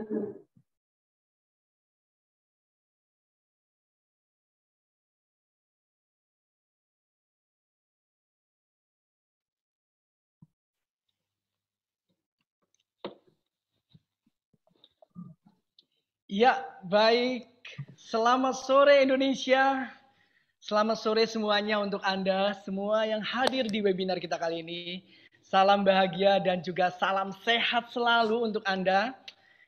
Ya, baik. Selamat sore Indonesia. Selamat sore semuanya untuk Anda semua yang hadir di webinar kita kali ini. Salam bahagia dan juga salam sehat selalu untuk Anda.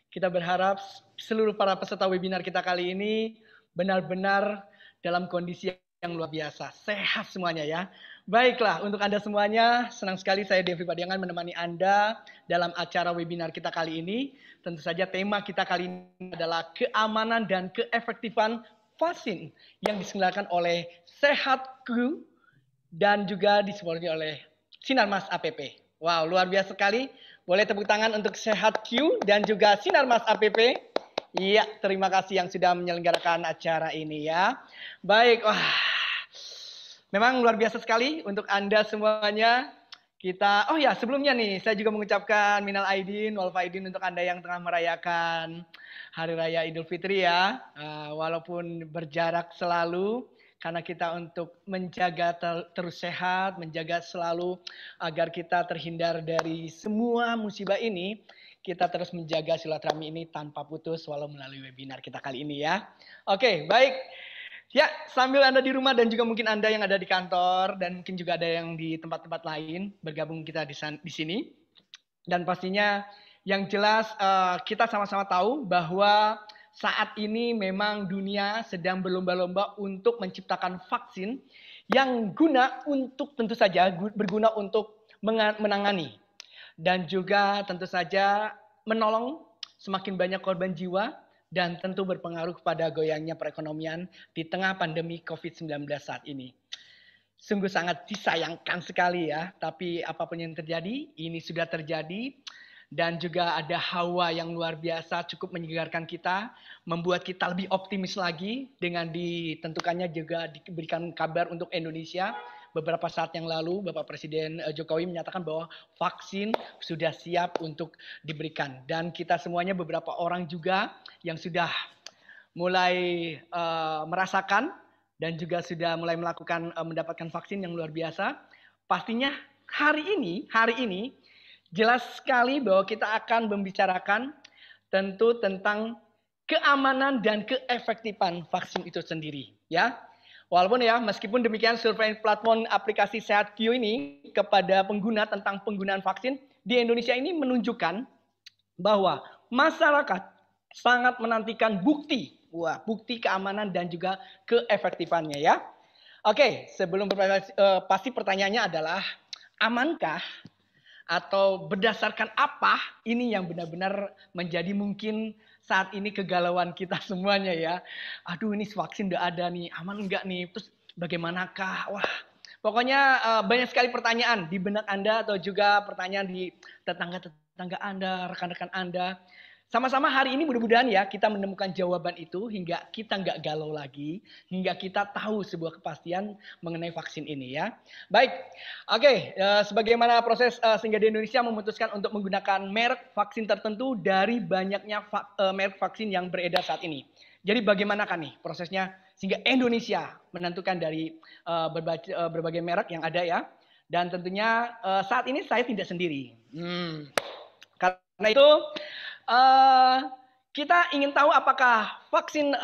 Kita berharap seluruh para peserta webinar kita kali ini benar-benar dalam kondisi yang luar biasa. Sehat semuanya ya. Baiklah, untuk Anda semuanya, senang sekali saya Devi Padiangan menemani Anda dalam acara webinar kita kali ini. Tentu saja tema kita kali ini adalah keamanan dan keefektifan vaksin yang diselenggarakan oleh Sehatku dan juga disupport oleh Sinarmas APP. Wow, luar biasa sekali. Boleh tepuk tangan untuk Sehatku dan juga Sinarmas APP. Iya, terima kasih yang sudah menyelenggarakan acara ini ya. Baik, wah. Memang luar biasa sekali untuk Anda semuanya. Kita, oh ya sebelumnya nih, saya juga mengucapkan minal aidin, wal faidin untuk Anda yang tengah merayakan Hari Raya Idul Fitri ya. Walaupun berjarak selalu, karena kita untuk menjaga terus sehat, menjaga selalu agar kita terhindar dari semua musibah ini, kita terus menjaga silaturahmi ini tanpa putus walau melalui webinar kita kali ini ya. Oke, baik. Ya, sambil Anda di rumah dan juga mungkin Anda yang ada di kantor dan mungkin juga ada yang di tempat-tempat lain bergabung kita di sini. Dan pastinya yang jelas kita sama-sama tahu bahwa saat ini memang dunia sedang berlomba-lomba untuk menciptakan vaksin yang guna untuk tentu saja berguna untuk menangani dan juga tentu saja menolong semakin banyak korban jiwa dan tentu berpengaruh pada goyangnya perekonomian di tengah pandemi COVID-19 saat ini. Sungguh sangat disayangkan sekali ya, tapi apapun yang terjadi, ini sudah terjadi. Dan juga ada hawa yang luar biasa cukup menyegarkan kita, membuat kita lebih optimis lagi dengan ditentukannya juga diberikan kabar untuk Indonesia. Beberapa saat yang lalu Bapak Presiden Jokowi menyatakan bahwa vaksin sudah siap untuk diberikan. Dan kita semuanya beberapa orang juga yang sudah mulai merasakan dan juga sudah mulai mendapatkan vaksin yang luar biasa. Pastinya hari ini jelas sekali bahwa kita akan membicarakan tentu tentang keamanan dan keefektifan vaksin itu sendiri ya. Walaupun ya, meskipun demikian survei platform aplikasi Sehatku ini kepada pengguna tentang penggunaan vaksin di Indonesia ini menunjukkan bahwa masyarakat sangat menantikan bukti keamanan dan juga keefektifannya ya. Oke, sebelum pasti pertanyaannya adalah amankah atau berdasarkan apa ini yang benar-benar menjadi mungkin saat ini kegalauan kita semuanya ya. Aduh ini vaksin udah ada nih, aman enggak nih? Terus bagaimanakah? Wah, pokoknya banyak sekali pertanyaan di benak Anda atau juga pertanyaan di tetangga-tetangga Anda, rekan-rekan Anda. Sama-sama hari ini mudah-mudahan ya kita menemukan jawaban itu hingga kita nggak galau lagi, hingga kita tahu sebuah kepastian mengenai vaksin ini ya. Baik, oke, sebagaimana proses sehingga di Indonesia memutuskan untuk menggunakan merek vaksin tertentu dari banyaknya merek vaksin yang beredar saat ini. Jadi bagaimanakah nih prosesnya sehingga Indonesia menentukan dari berbagai merek yang ada ya. Dan tentunya saat ini saya tidak sendiri. Karena itu kita ingin tahu apakah vaksin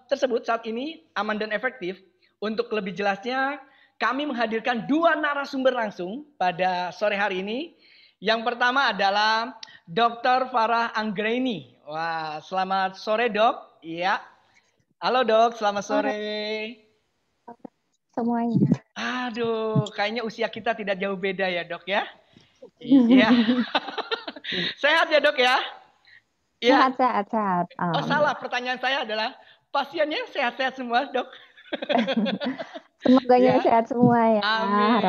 tersebut saat ini aman dan efektif. Untuk lebih jelasnya, kami menghadirkan dua narasumber langsung pada sore hari ini. Yang pertama adalah Dr. Farah Anggraini. Wah, selamat sore dok. Iya. Halo dok, selamat sore. Semuanya. Aduh, kayaknya usia kita tidak jauh beda ya dok ya. Iya. Sehat ya dok ya? Ya. Sehat. Oh salah, pertanyaan saya adalah pasiennya sehat-sehat semua dok? Semoganya sehat semua ya. Amin.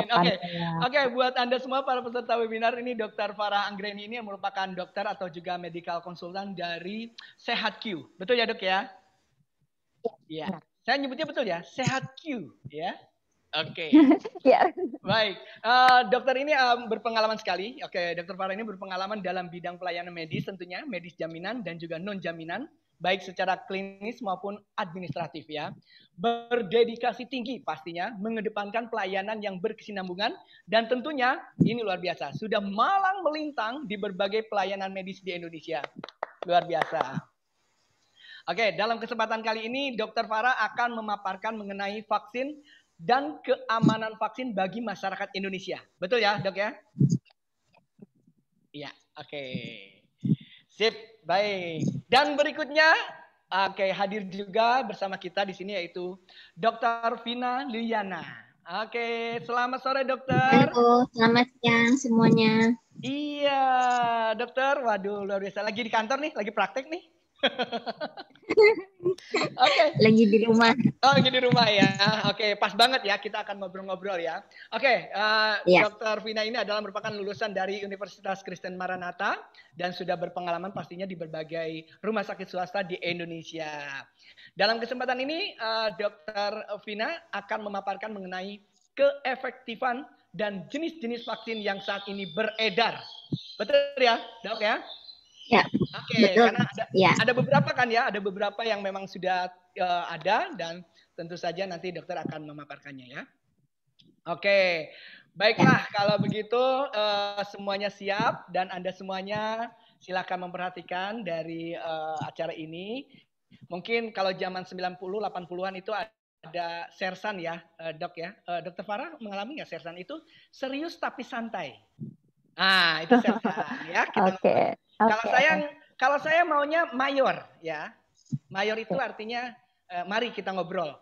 Oke, buat Anda semua para peserta webinar ini Dr. Farah Anggraini ini merupakan dokter atau juga medical konsultan dari Sehatku. Betul ya dok ya? Iya. Saya nyebutnya betul ya, Sehatku ya. Oke. Ya. Baik, dokter ini berpengalaman sekali. Oke, dokter Farah ini berpengalaman dalam bidang pelayanan medis tentunya, medis jaminan dan juga non jaminan, baik secara klinis maupun administratif ya. Berdedikasi tinggi pastinya, mengedepankan pelayanan yang berkesinambungan dan tentunya ini luar biasa, sudah malang melintang di berbagai pelayanan medis di Indonesia. Luar biasa. Oke, dalam kesempatan kali ini Dokter Farah akan memaparkan mengenai vaksin dan keamanan vaksin bagi masyarakat Indonesia. Betul ya, Dok ya? Iya, oke. Sip, baik. Dan berikutnya, oke, hadir juga bersama kita di sini yaitu Dr. Vina Liliana. Oke, selamat sore dokter. Halo, selamat siang semuanya. Iya, dokter. Waduh, luar biasa. Lagi di kantor nih, lagi praktek nih. Oke. Lagi di rumah. Oh, lagi di rumah ya. Oke, pas banget ya kita akan ngobrol-ngobrol ya. Oke, Ya. Dr. Vina ini adalah merupakan lulusan dari Universitas Kristen Maranatha dan sudah berpengalaman pastinya di berbagai rumah sakit swasta di Indonesia. Dalam kesempatan ini, Dr. Vina akan memaparkan mengenai keefektifan dan jenis-jenis vaksin yang saat ini beredar. Betul ya, Dok ya? Ya. Oke, betul. karena Ya. ada beberapa kan ya, ada beberapa yang memang sudah ada dan tentu saja nanti dokter akan memaparkannya ya. Oke, baiklah kalau begitu semuanya siap dan Anda semuanya silakan memperhatikan dari acara ini. Mungkin kalau zaman 90 80-an itu ada sersan ya, Dok ya. Dokter Farah mengalami nggak sersan itu? Serius tapi santai. Ah, itu sersan ya. Oke. Kalau saya maunya mayor ya. Mayor itu artinya mari kita ngobrol.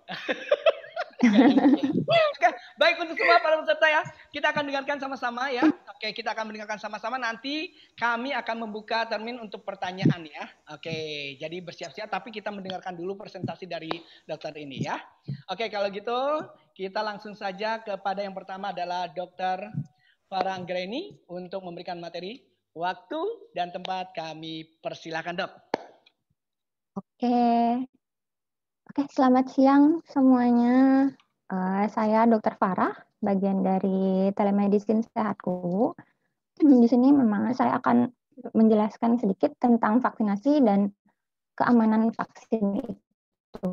Oke, baik untuk semua para peserta ya. Kita akan dengarkan sama-sama ya. Oke, kita akan mendengarkan sama-sama. Nanti kami akan membuka termin untuk pertanyaan ya. Oke, jadi bersiap-siap. Tapi kita mendengarkan dulu presentasi dari dokter ini ya. Oke, kalau gitu kita langsung saja kepada yang pertama adalah Dokter Farah Anggreni untuk memberikan materi. Waktu dan tempat kami persilakan, Dok. Oke, selamat siang semuanya. Saya Dokter Farah, bagian dari telemedicine Sehatku. Di sini memang saya akan menjelaskan sedikit tentang vaksinasi dan keamanan vaksin itu.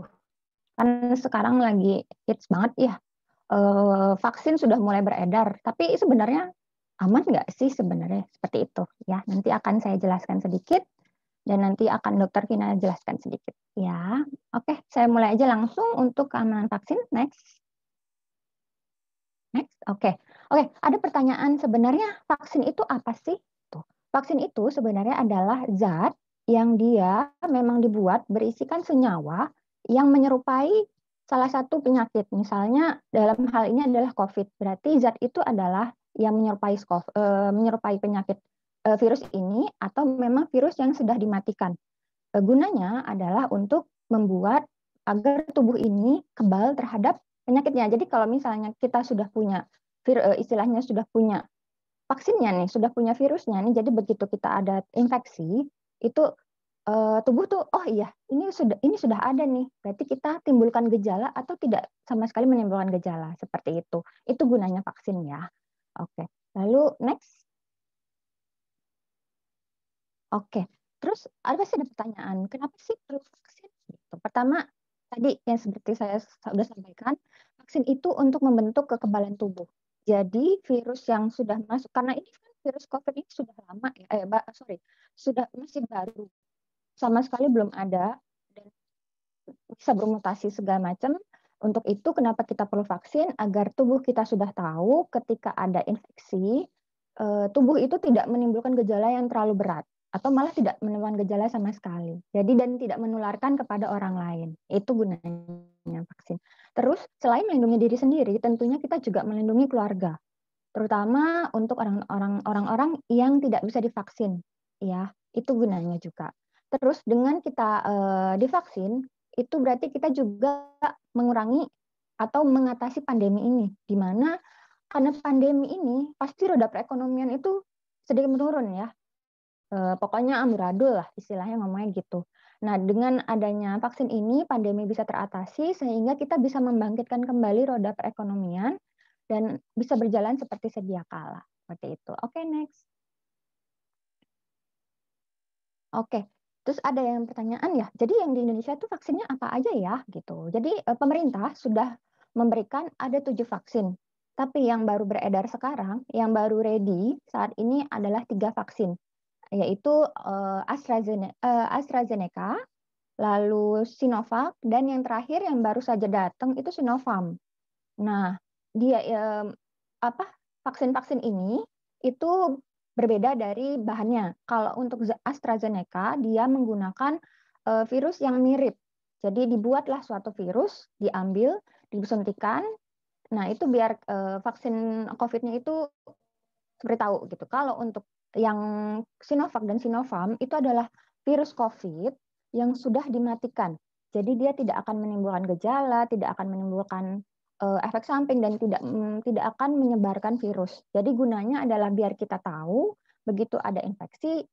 Kan sekarang lagi hits banget ya. Vaksin sudah mulai beredar, tapi sebenarnya aman nggak sih sebenarnya seperti itu ya? Nanti akan saya jelaskan sedikit dan nanti akan Dokter Vina jelaskan sedikit ya. Oke, saya mulai aja langsung untuk keamanan vaksin. Next. Oke. Ada pertanyaan, sebenarnya vaksin itu apa sih? Tuh. Vaksin itu sebenarnya adalah zat yang dia memang dibuat berisikan senyawa yang menyerupai salah satu penyakit. Misalnya dalam hal ini adalah COVID. Berarti zat itu adalah yang menyerupai penyakit virus ini atau memang virus yang sudah dimatikan. Gunanya adalah untuk membuat agar tubuh ini kebal terhadap penyakitnya. Jadi kalau misalnya kita sudah punya istilahnya sudah punya vaksinnya nih, sudah punya virusnya nih, jadi begitu kita ada infeksi itu tubuh tuh oh iya ini sudah ada nih, berarti kita timbulkan gejala atau tidak sama sekali menimbulkan gejala seperti itu. Itu gunanya vaksin ya. Oke, lalu next. Oke, terus ada pertanyaan, kenapa sih perlu vaksin? Gitu. Pertama, tadi yang seperti saya sudah sampaikan, vaksin itu untuk membentuk kekebalan tubuh. Jadi virus yang sudah masuk, karena ini kan virus COVID ini sudah lama ya, sudah masih baru, sama sekali belum ada dan bisa bermutasi segala macam. Untuk itu kenapa kita perlu vaksin? Agar tubuh kita sudah tahu ketika ada infeksi, tubuh itu tidak menimbulkan gejala yang terlalu berat atau malah tidak menimbulkan gejala sama sekali. Jadi dan tidak menularkan kepada orang lain. Itu gunanya vaksin. Terus selain melindungi diri sendiri, tentunya kita juga melindungi keluarga. Terutama untuk orang-orang yang tidak bisa divaksin, ya. Itu gunanya juga. Terus dengan kita divaksin, itu berarti kita juga mengurangi atau mengatasi pandemi ini, di mana karena pandemi ini pasti roda perekonomian itu sedikit menurun ya. Pokoknya amburadul lah istilahnya ngomongnya gitu. Nah, dengan adanya vaksin ini, pandemi bisa teratasi sehingga kita bisa membangkitkan kembali roda perekonomian dan bisa berjalan seperti sedia kala. Seperti itu. Oke, next. Oke, terus ada yang pertanyaan ya, jadi yang di Indonesia itu vaksinnya apa aja ya gitu. Jadi pemerintah sudah memberikan ada 7 vaksin, tapi yang baru beredar sekarang, yang baru ready saat ini adalah 3 vaksin, yaitu AstraZeneca, lalu Sinovac, dan yang terakhir yang baru saja datang itu Sinopharm. Nah, dia vaksin-vaksin ini itu berbeda dari bahannya. Kalau untuk AstraZeneca, dia menggunakan virus yang mirip. Jadi dibuatlah suatu virus, diambil, disuntikan. Nah, itu biar vaksin COVID-nya itu seperti tahu gitu. Kalau untuk yang Sinovac dan Sinopharm itu adalah virus COVID yang sudah dimatikan. Jadi dia tidak akan menimbulkan gejala, tidak akan menimbulkan efek samping dan tidak akan menyebarkan virus. Jadi gunanya adalah biar kita tahu begitu ada infeksi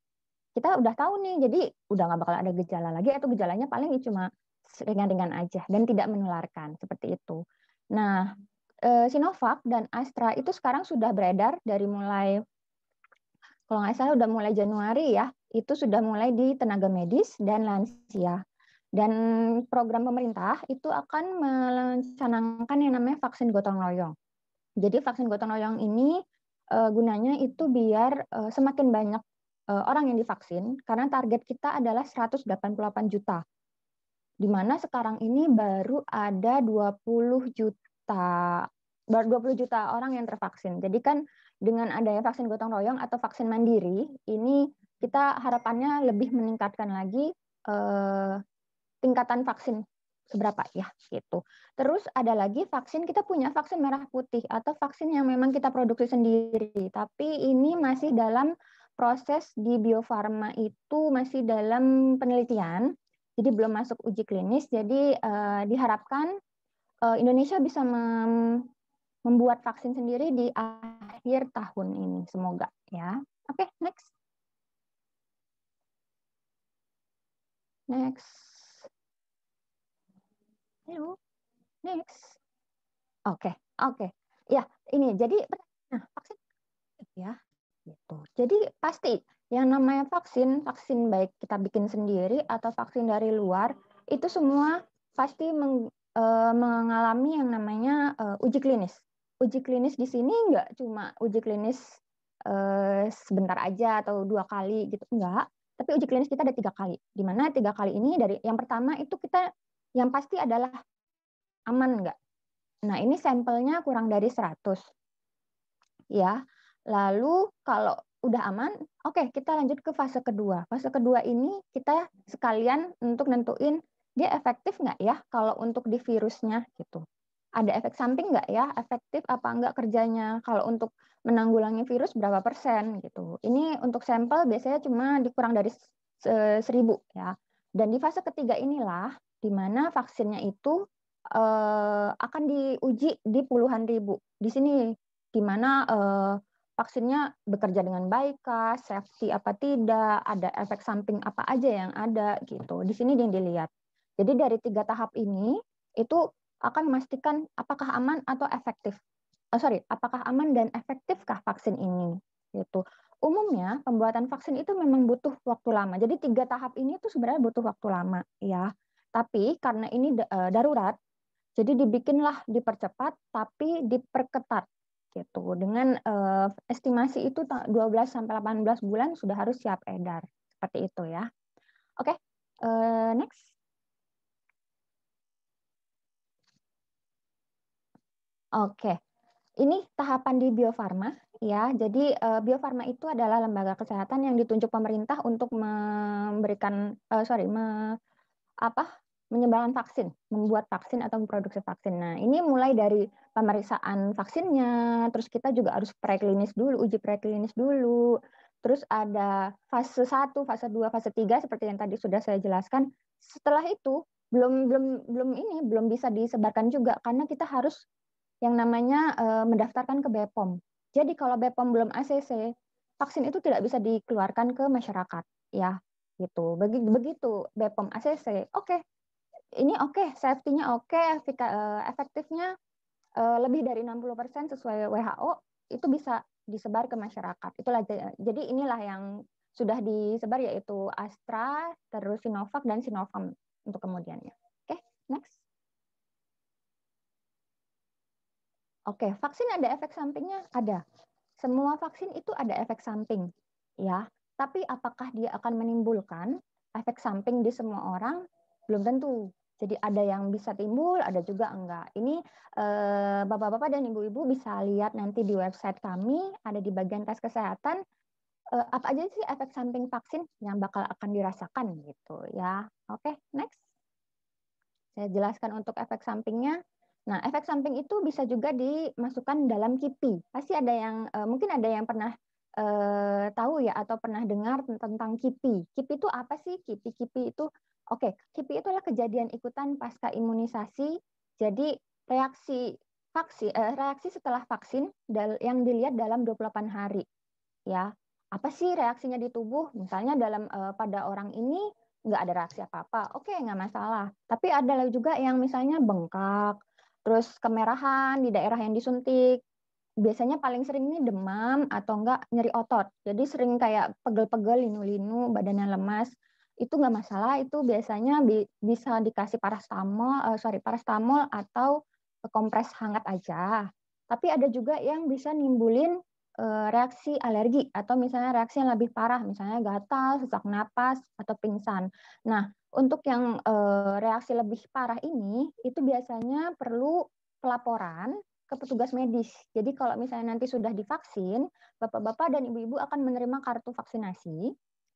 kita udah tahu nih. Jadi udah nggak bakal ada gejala lagi atau gejalanya paling cuma ringan-ringan aja dan tidak menularkan seperti itu. Nah, Sinovac dan Astra itu sekarang sudah beredar dari mulai kalau nggak salah udah mulai Januari ya, itu sudah mulai di tenaga medis dan lansia. Dan program pemerintah itu akan mencanangkan yang namanya vaksin gotong royong. Jadi vaksin gotong royong ini gunanya itu biar semakin banyak orang yang divaksin, karena target kita adalah 188 juta. Di mana sekarang ini baru ada 20 juta orang yang tervaksin. Jadi kan dengan adanya vaksin gotong royong atau vaksin mandiri, ini kita harapannya lebih meningkatkan lagi tingkatan vaksin seberapa ya gitu. Terus ada lagi vaksin, kita punya vaksin merah putih atau vaksin yang memang kita produksi sendiri, tapi ini masih dalam proses di Bio Farma itu masih dalam penelitian, jadi belum masuk uji klinis. Jadi diharapkan Indonesia bisa membuat vaksin sendiri di akhir tahun ini, semoga ya. Oke, next. Next. Halo. Next. Oke. Ya, ini jadi vaksin ya gitu. Jadi pasti yang namanya vaksin baik kita bikin sendiri atau vaksin dari luar itu semua pasti mengalami yang namanya uji klinis. Uji klinis di sini nggak cuma uji klinis sebentar aja atau 2 kali gitu, enggak. Tapi uji klinis kita ada 3 kali. Di mana 3 kali ini dari yang pertama itu kita yang pasti adalah aman nggak. Nah, ini sampelnya kurang dari 100. Ya. Lalu kalau udah aman, oke, kita lanjut ke fase kedua. Fase kedua ini kita sekalian untuk nentuin dia efektif nggak ya kalau untuk di virusnya gitu. Ada efek samping nggak ya, efektif apa nggak kerjanya. Kalau untuk menanggulangi virus berapa persen gitu. Ini untuk sampel biasanya cuma dikurang dari 1000 ya. Dan di fase ketiga inilah di mana vaksinnya itu akan diuji di puluhan ribu. Di sini di mana vaksinnya bekerja dengan baik kah, safety apa tidak, ada efek samping apa aja yang ada gitu. Di sini yang dilihat. Jadi dari 3 tahap ini itu akan memastikan apakah aman atau efektif. Apakah aman dan efektifkah vaksin ini gitu. Umumnya pembuatan vaksin itu memang butuh waktu lama. Jadi 3 tahap ini tuh sebenarnya butuh waktu lama ya. Tapi karena ini darurat, jadi dibikinlah dipercepat tapi diperketat gitu. Dengan estimasi itu 12 sampai 18 bulan sudah harus siap edar. Seperti itu ya. Oke, next. Oke. Ini tahapan di Bio Farma ya. Jadi Bio Farma itu adalah lembaga kesehatan yang ditunjuk pemerintah untuk memberikan menyebarkan vaksin, membuat vaksin atau memproduksi vaksin. Nah, ini mulai dari pemeriksaan vaksinnya, terus kita juga harus preklinis dulu, uji preklinis dulu. Terus ada fase 1, fase 2, fase 3 seperti yang tadi sudah saya jelaskan. Setelah itu belum bisa disebarkan juga karena kita harus yang namanya mendaftarkan ke BPOM. Jadi kalau BPOM belum ACC, vaksin itu tidak bisa dikeluarkan ke masyarakat ya. gitu. Begitu BPOM ACC, oke, ini oke, safety-nya oke, efektifnya lebih dari 60% sesuai WHO, itu bisa disebar ke masyarakat. Itulah, jadi inilah yang sudah disebar, yaitu Astra, terus Sinovac dan Sinopharm untuk kemudiannya. Oke, next. Oke, vaksin ada efek sampingnya? Ada. Semua vaksin itu ada efek samping, ya. Tapi apakah dia akan menimbulkan efek samping di semua orang? Belum tentu. Jadi ada yang bisa timbul, ada juga enggak. Ini bapak-bapak dan ibu-ibu bisa lihat nanti di website kami, ada di bagian tes kesehatan, apa aja sih efek samping vaksin yang bakal akan dirasakan gitu ya. Oke, next. Saya jelaskan untuk efek sampingnya. Nah, efek samping itu bisa juga dimasukkan dalam KIPI. Pasti ada yang mungkin ada yang pernah tahu ya atau pernah dengar tentang KIPI. KIPI itu apa sih? KIPI itu KIPI itu adalah kejadian ikutan pasca imunisasi. Jadi reaksi setelah vaksin yang dilihat dalam 28 hari. Ya, apa sih reaksinya di tubuh? Misalnya pada orang ini nggak ada reaksi apa-apa, oke, nggak masalah. Tapi ada juga yang misalnya bengkak, terus kemerahan di daerah yang disuntik. Biasanya paling sering ini demam atau enggak nyeri otot. Jadi sering kayak pegel-pegel, linu-linu, badannya lemas. Itu nggak masalah, itu biasanya bisa dikasih parastamol atau kompres hangat aja. Tapi ada juga yang bisa nimbulin reaksi alergi atau misalnya reaksi yang lebih parah, misalnya gatal, sesak napas, atau pingsan. Nah, untuk yang reaksi lebih parah ini, itu biasanya perlu pelaporan ke petugas medis. Jadi kalau misalnya nanti sudah divaksin, bapak-bapak dan ibu-ibu akan menerima kartu vaksinasi.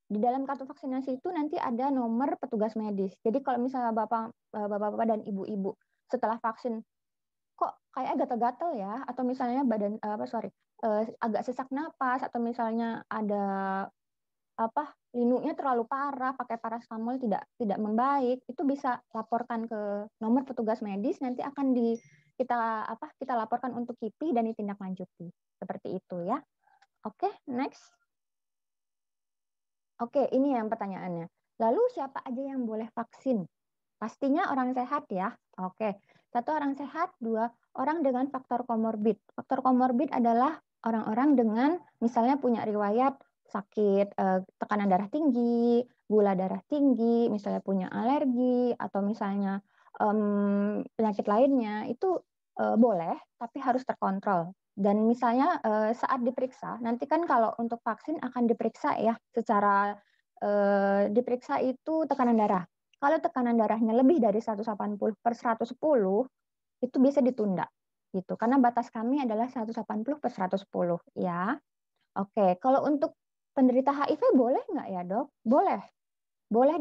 Di dalam kartu vaksinasi itu nanti ada nomor petugas medis. Jadi kalau misalnya bapak-bapak dan ibu-ibu setelah vaksin kok kayak gatal-gatal ya, atau misalnya agak sesak napas, atau misalnya ada linunya terlalu parah, pakai parastamol tidak membaik, itu bisa laporkan ke nomor petugas medis, nanti akan kita laporkan untuk KIPI dan ditindaklanjuti. Seperti itu ya. Oke, next. Oke, ini yang pertanyaannya. Lalu siapa aja yang boleh vaksin? Pastinya orang sehat ya. Oke, 1 orang sehat, 2 orang dengan faktor komorbid. Faktor komorbid adalah orang-orang dengan misalnya punya riwayat sakit tekanan darah tinggi, gula darah tinggi, misalnya punya alergi, atau misalnya penyakit lainnya, itu boleh, tapi harus terkontrol. Dan misalnya saat diperiksa, nanti kan kalau untuk vaksin akan diperiksa ya, secara diperiksa itu tekanan darah. Kalau tekanan darahnya lebih dari 180/110, itu bisa ditunda. Gitu. Karena batas kami adalah 180/110 ya. Oke, kalau untuk penderita HIV boleh nggak ya dok? Boleh. Boleh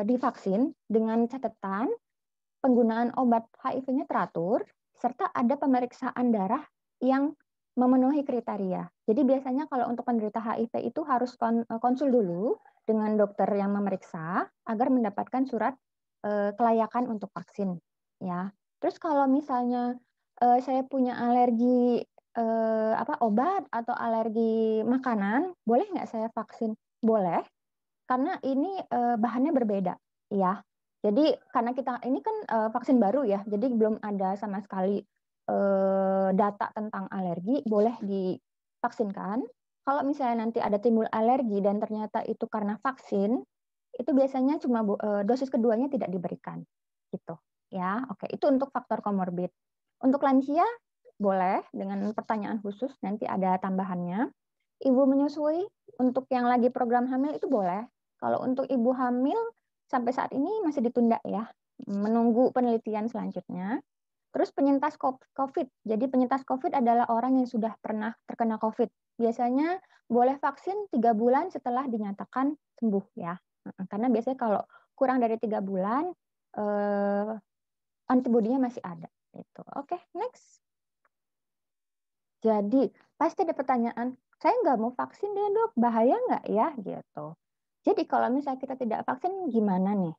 divaksin dengan catatan penggunaan obat HIV-nya teratur, serta ada pemeriksaan darah yang memenuhi kriteria. Jadi biasanya kalau untuk penderita HIV itu harus konsul dulu dengan dokter yang memeriksa agar mendapatkan surat kelayakan untuk vaksin. Ya. Terus kalau misalnya saya punya alergi obat atau alergi makanan, boleh nggak saya vaksin? Boleh, karena ini bahannya berbeda, ya. Jadi karena kita ini kan vaksin baru ya, jadi belum ada sama sekali data tentang alergi, boleh divaksinkan. Kalau misalnya nanti ada timbul alergi dan ternyata itu karena vaksin, itu biasanya cuma dosis keduanya tidak diberikan, gitu. Ya, oke. Itu untuk faktor komorbid. Untuk lansia boleh dengan pertanyaan khusus, nanti ada tambahannya. Ibu menyusui untuk yang lagi program hamil itu boleh. Kalau untuk ibu hamil sampai saat ini masih ditunda ya, menunggu penelitian selanjutnya. Terus penyintas COVID. Jadi penyintas COVID adalah orang yang sudah pernah terkena COVID. Biasanya boleh vaksin 3 bulan setelah dinyatakan sembuh ya. Karena biasanya kalau kurang dari 3 bulan, antibodinya masih ada. Gitu. Oke, next. Jadi pasti ada pertanyaan, saya nggak mau vaksin deh dok, bahaya nggak ya gitu. Jadi kalau misalnya kita tidak vaksin gimana nih?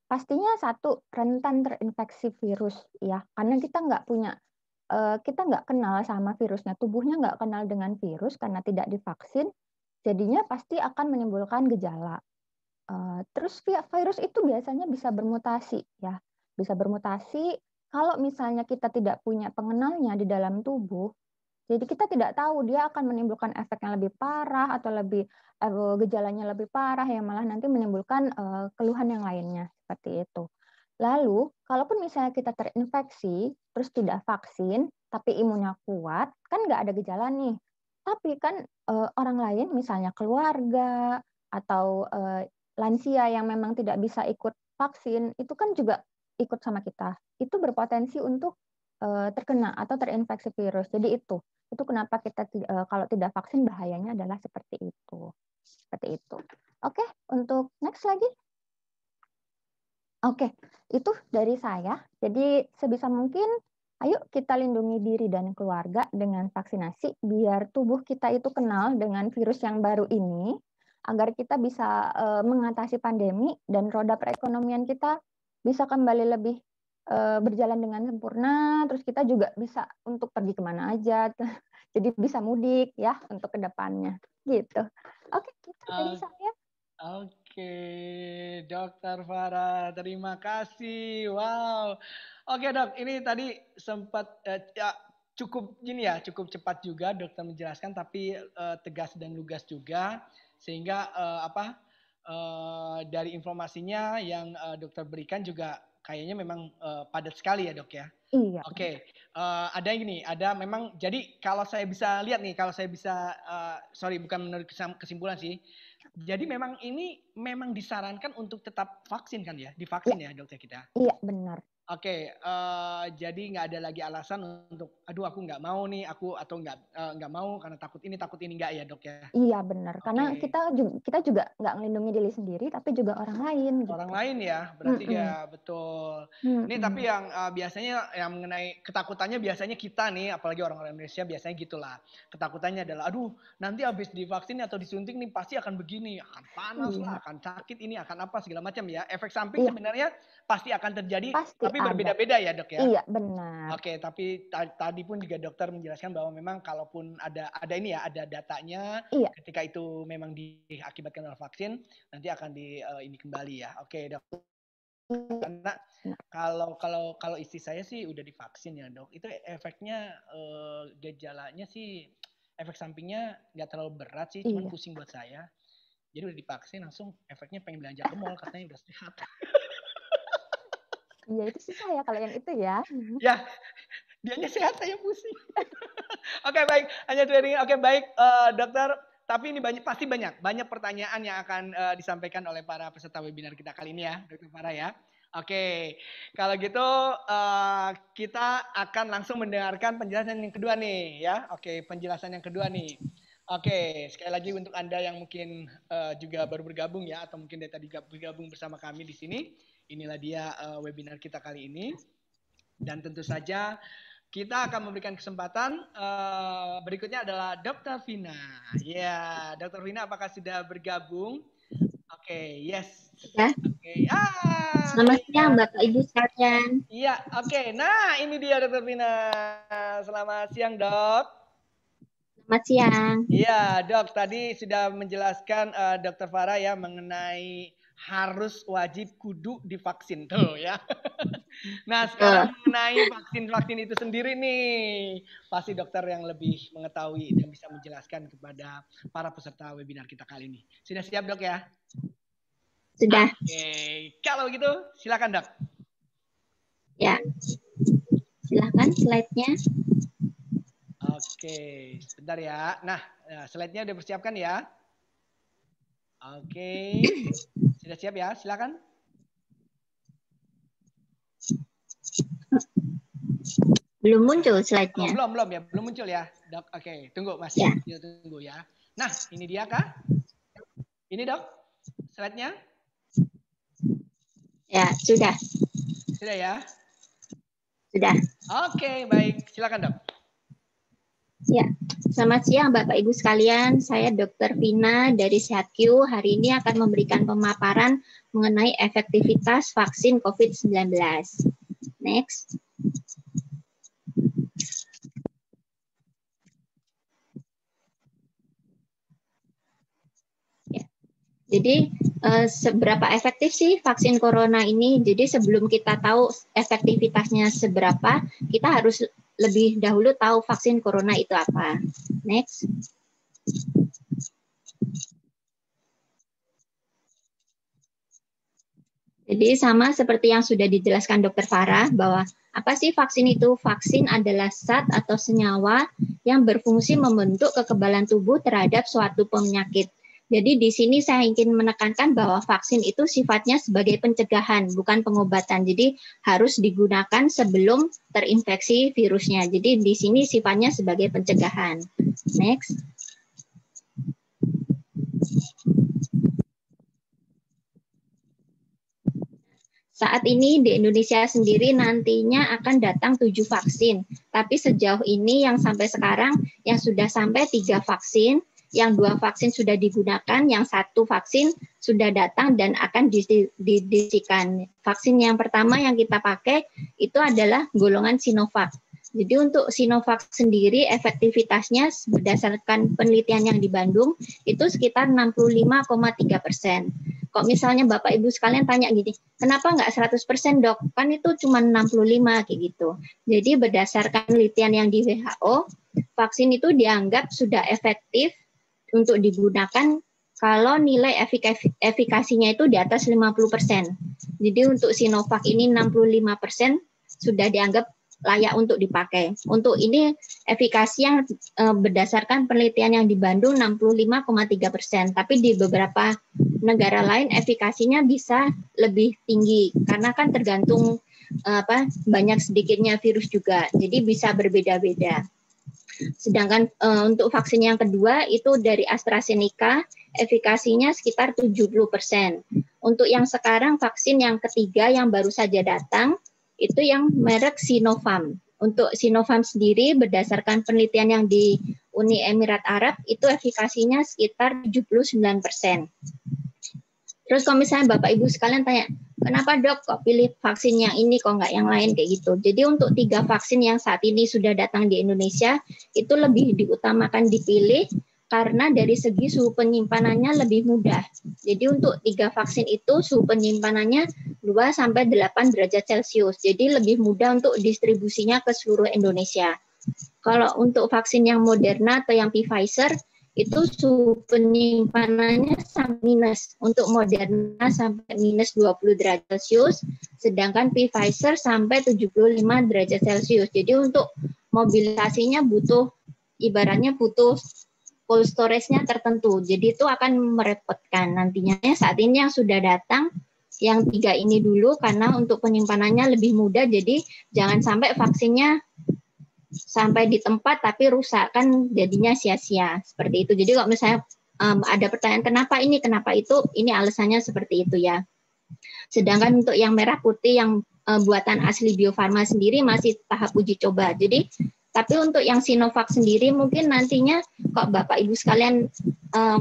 Pastinya satu, rentan terinfeksi virus ya, karena kita nggak kenal sama virusnya, tubuhnya nggak kenal dengan virus karena tidak divaksin, jadinya pasti akan menimbulkan gejala. Terus virus itu biasanya bisa bermutasi ya. Bisa bermutasi kalau misalnya kita tidak punya pengenalnya di dalam tubuh, jadi kita tidak tahu dia akan menimbulkan efek yang lebih parah atau lebih gejalanya lebih parah yang malah nanti menimbulkan keluhan yang lainnya seperti itu. Lalu, kalaupun misalnya kita terinfeksi terus tidak vaksin, tapi imunnya kuat, kan nggak ada gejala nih. Tapi kan orang lain, misalnya keluarga atau lansia yang memang tidak bisa ikut vaksin, itu kan juga ikut sama kita. Itu berpotensi untuk terkena atau terinfeksi virus. Jadi itu kenapa kita kalau tidak vaksin bahayanya adalah seperti itu. Seperti itu. Oke, untuk next lagi. Oke, itu dari saya. Jadi sebisa mungkin ayo kita lindungi diri dan keluarga dengan vaksinasi biar tubuh kita itu kenal dengan virus yang baru ini agar kita bisa mengatasi pandemi dan roda perekonomian kita bisa kembali lebih berjalan dengan sempurna, terus kita juga bisa untuk pergi kemana aja, jadi bisa mudik ya untuk kedepannya, gitu. Oke, itu dari saya. Oke, Dokter Farah, terima kasih. Wow. Oke dok, ini tadi sempat ya, cukup gini ya, cukup cepat juga dokter menjelaskan, tapi tegas dan lugas juga, sehingga dari informasinya yang dokter berikan juga kayaknya memang padat sekali ya dok ya. Iya. Oke, ada yang gini, ada memang, jadi kalau saya bisa lihat nih, kalau saya bisa, sorry bukan menurut kesimpulan sih, jadi memang ini memang disarankan untuk tetap vaksin kan ya, divaksin ya dokter kita. Iya benar. Oke, jadi nggak ada lagi alasan untuk, aduh aku nggak mau nih, atau nggak mau karena takut ini nggak ya dok ya. Iya benar, karena Oke. kita juga nggak melindungi diri sendiri, tapi juga orang lain. Gitu. Orang lain ya, berarti ya betul. Ini tapi yang biasanya yang mengenai ketakutannya biasanya kita nih, apalagi orang-orang Indonesia biasanya gitulah. Ketakutannya adalah, aduh nanti habis divaksin atau disuntik nih pasti akan begini, akan panas lah, akan sakit ini, akan apa segala macam ya. Efek samping sebenarnya pasti akan terjadi, pasti tapi berbeda-beda ya dok ya. Iya benar. Oke, tapi tadi pun juga dokter menjelaskan bahwa memang kalaupun ada ini ya, ada datanya, ketika itu memang diakibatkan oleh vaksin, nanti akan ini kembali ya. Oke dok. Karena kalau istri saya sih udah divaksin ya dok, itu efeknya gejalanya sih, efek sampingnya nggak terlalu berat sih, cuman pusing buat saya. Jadi udah divaksin langsung efeknya pengen belanja ke mall, katanya udah sehat. Iya itu susah ya kalau yang itu ya. Ya, dianya sehat saya pusing. Oke baik, hanya sharing. Oke baik dokter. Tapi ini pasti banyak pertanyaan yang akan disampaikan oleh para peserta webinar kita kali ini ya, Dokter Farah ya. Oke, kalau gitu kita akan langsung mendengarkan penjelasan yang kedua nih ya. Oke, penjelasan yang kedua nih. Oke, sekali lagi untuk Anda yang mungkin juga baru bergabung ya, atau mungkin dari tadi bergabung bersama kami di sini. Inilah dia webinar kita kali ini. Dan tentu saja kita akan memberikan kesempatan berikutnya adalah Dr. Vina. Ya, Dr. Vina apakah sudah bergabung? Oke, yes. Ya. Oke. Selamat siang Bapak Ibu sekalian. Iya, oke. Nah, ini dia Dr. Vina. Selamat siang, Dok. Selamat siang. Iya, Dok. Tadi sudah menjelaskan Dr. Farah ya mengenai harus wajib kudu divaksin tuh ya. Nah sekarang mengenai vaksin itu sendiri nih, pasti dokter yang lebih mengetahui dan bisa menjelaskan kepada para peserta webinar kita kali ini. Sudah siap dok ya? Sudah. Oke, kalau gitu silakan dok. Ya, silakan slide-nya. Oke, sebentar ya. Nah, slide-nya udah persiapkan ya? Oke, sudah siap ya? Silakan. Belum muncul slide-nya. Oh, belum ya, belum muncul ya, dok. Oke, tunggu masih tunggu ya. Nah, ini dia kah? Ini dok, slide-nya? Ya, sudah. Sudah ya? Sudah. Oke, baik. Silakan dok. Ya, selamat siang Bapak Ibu sekalian. Saya Dr. Vina dari SehatQ. Hari ini akan memberikan pemaparan mengenai efektivitas vaksin COVID-19. Next. Ya. Jadi seberapa efektif sih vaksin corona ini? Jadi sebelum kita tahu efektivitasnya seberapa, kita harus lebih dahulu tahu vaksin corona itu apa. Next. Jadi sama seperti yang sudah dijelaskan Dr. Farah, bahwa apa sih vaksin itu? Vaksin adalah zat atau senyawa yang berfungsi membentuk kekebalan tubuh terhadap suatu penyakit. Jadi di sini saya ingin menekankan bahwa vaksin itu sifatnya sebagai pencegahan, bukan pengobatan. Jadi harus digunakan sebelum terinfeksi virusnya. Jadi di sini sifatnya sebagai pencegahan. Next. Saat ini di Indonesia sendiri nantinya akan datang 7 vaksin. Tapi sejauh ini yang sampai sekarang yang sudah sampai 3 vaksin, yang 2 vaksin sudah digunakan, yang 1 vaksin sudah datang dan akan didistribusikan. Vaksin yang pertama yang kita pakai itu adalah golongan Sinovac. Jadi untuk Sinovac sendiri efektivitasnya berdasarkan penelitian yang di Bandung itu sekitar 65,3%. Kok misalnya Bapak Ibu sekalian tanya gini, kenapa nggak 100% dok? Kan itu cuma 65 kayak gitu. Jadi berdasarkan penelitian yang di WHO, vaksin itu dianggap sudah efektif untuk digunakan kalau nilai efikasinya itu di atas 50%. Jadi untuk Sinovac ini 65% sudah dianggap layak untuk dipakai. Untuk ini efikasi yang berdasarkan penelitian yang di Bandung 65,3%. Tapi di beberapa negara lain efikasinya bisa lebih tinggi karena kan tergantung banyak sedikitnya virus juga. Jadi bisa berbeda-beda. Sedangkan untuk vaksin yang kedua itu dari AstraZeneca, efikasinya sekitar 70%. Untuk yang sekarang vaksin yang ketiga yang baru saja datang, itu yang merek Sinovac. Untuk Sinovac sendiri berdasarkan penelitian yang di Uni Emirat Arab itu efikasinya sekitar 79%. Terus kalau misalnya Bapak Ibu sekalian tanya, kenapa dok kok pilih vaksin yang ini kok nggak yang lain kayak gitu. Jadi untuk 3 vaksin yang saat ini sudah datang di Indonesia itu lebih diutamakan dipilih karena dari segi suhu penyimpanannya lebih mudah. Jadi untuk 3 vaksin itu suhu penyimpanannya 2-8 derajat Celcius. Jadi lebih mudah untuk distribusinya ke seluruh Indonesia. Kalau untuk vaksin yang Moderna atau yang Pfizer, itu suhu penyimpanannya sampai minus. Untuk Moderna sampai minus 20 derajat Celcius, sedangkan Pfizer sampai 75 derajat Celcius. Jadi untuk mobilisasinya ibaratnya butuh cold storage-nya tertentu. Jadi itu akan merepotkan nantinya. Saat ini yang sudah datang, yang 3 ini dulu karena untuk penyimpanannya lebih mudah. Jadi jangan sampai vaksinnya sampai di tempat tapi rusak, kan jadinya sia-sia. Seperti itu. Jadi kalau misalnya ada pertanyaan kenapa ini, kenapa itu, ini alasannya seperti itu ya. Sedangkan untuk yang merah putih yang buatan asli Bio Farma sendiri masih tahap uji coba. Jadi tapi untuk yang Sinovac sendiri mungkin nantinya kok Bapak Ibu sekalian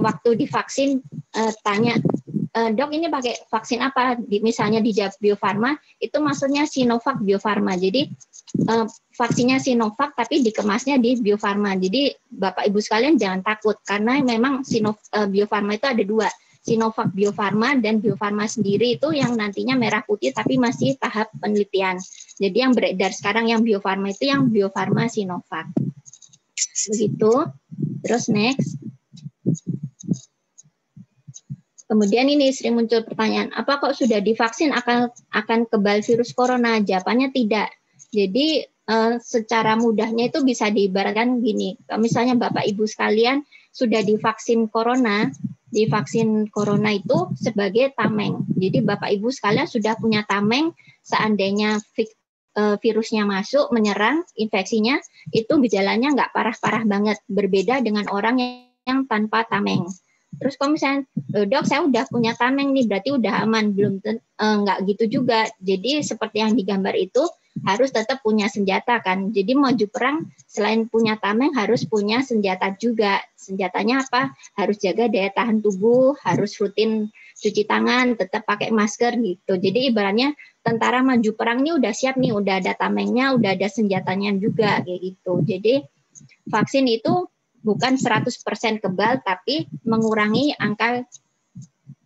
waktu divaksin tanya, dok ini pakai vaksin apa? Misalnya di Bio Farma itu maksudnya Sinovac Bio Farma. Jadi vaksinnya Sinovac tapi dikemasnya di Bio Farma. Jadi Bapak Ibu sekalian jangan takut karena memang Bio Farma itu ada 2. Sinovac Bio Farma dan Bio Farma sendiri itu yang nantinya merah putih tapi masih tahap penelitian. Jadi yang beredar sekarang yang Bio Farma itu yang Bio Farma Sinovac. Begitu. Terus next. Kemudian ini sering muncul pertanyaan, apa kok sudah divaksin akan kebal virus corona? Jawabannya tidak. Jadi secara mudahnya itu bisa diibaratkan gini. Misalnya Bapak Ibu sekalian sudah divaksin corona, itu sebagai tameng. Jadi Bapak Ibu sekalian sudah punya tameng, seandainya virusnya masuk, menyerang, infeksinya, itu gejalanya nggak parah-parah banget. Berbeda dengan orang yang tanpa tameng. Terus kalau misalnya, dok saya udah punya tameng nih, berarti udah aman. Belum nggak gitu juga. Jadi seperti yang digambar itu, harus tetap punya senjata kan. Jadi maju perang selain punya tameng harus punya senjata juga. Senjatanya apa? Harus jaga daya tahan tubuh, harus rutin cuci tangan, tetap pakai masker gitu. Jadi ibaratnya tentara maju perang ini udah siap nih, udah ada tamengnya, udah ada senjatanya juga kayak gitu. Jadi vaksin itu bukan 100% kebal tapi mengurangi angka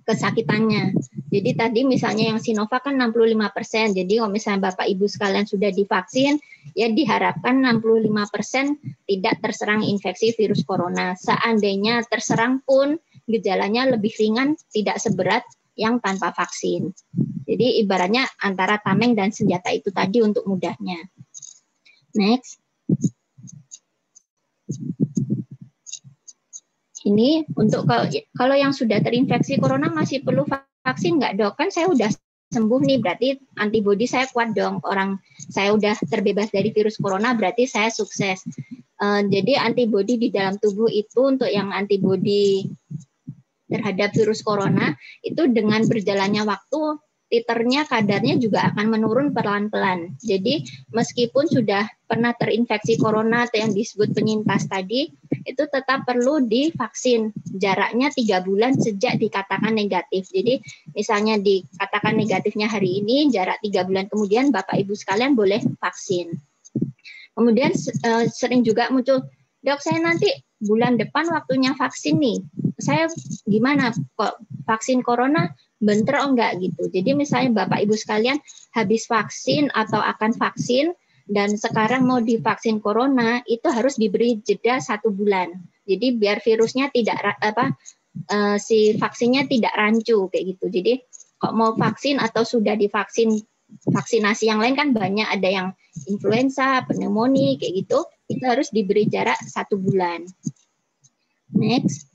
kesakitannya. Jadi tadi misalnya yang Sinovac kan 65%. Jadi kalau misalnya Bapak Ibu sekalian sudah divaksin, ya diharapkan 65% tidak terserang infeksi virus corona. Seandainya terserang pun gejalanya lebih ringan, tidak seberat yang tanpa vaksin. Jadi ibaratnya antara tameng dan senjata itu tadi untuk mudahnya. Next. Ini untuk kalau yang sudah terinfeksi corona masih perlu vaksin nggak, Dok? Kan saya udah sembuh nih, berarti antibodi saya kuat dong. Orang saya udah terbebas dari virus corona, berarti saya sukses. Jadi antibodi di dalam tubuh itu untuk yang antibodi terhadap virus corona itu dengan berjalannya waktu titernya, kadarnya juga akan menurun pelan-pelan. Jadi meskipun sudah pernah terinfeksi corona atau yang disebut penyintas tadi, itu tetap perlu divaksin. Jaraknya 3 bulan sejak dikatakan negatif. Jadi misalnya dikatakan negatifnya hari ini, jarak 3 bulan kemudian Bapak Ibu sekalian boleh vaksin. Kemudian sering juga muncul, Dok saya nanti bulan depan waktunya vaksin nih. Saya gimana kok vaksin corona bentar enggak gitu. Jadi misalnya Bapak Ibu sekalian habis vaksin atau akan vaksin dan sekarang mau divaksin corona, itu harus diberi jeda 1 bulan. Jadi biar virusnya tidak si vaksinnya tidak rancu kayak gitu. Jadi kok mau vaksin atau sudah divaksin vaksinasi yang lain kan banyak, ada yang influenza, pneumonia kayak gitu, itu harus diberi jarak 1 bulan. Next.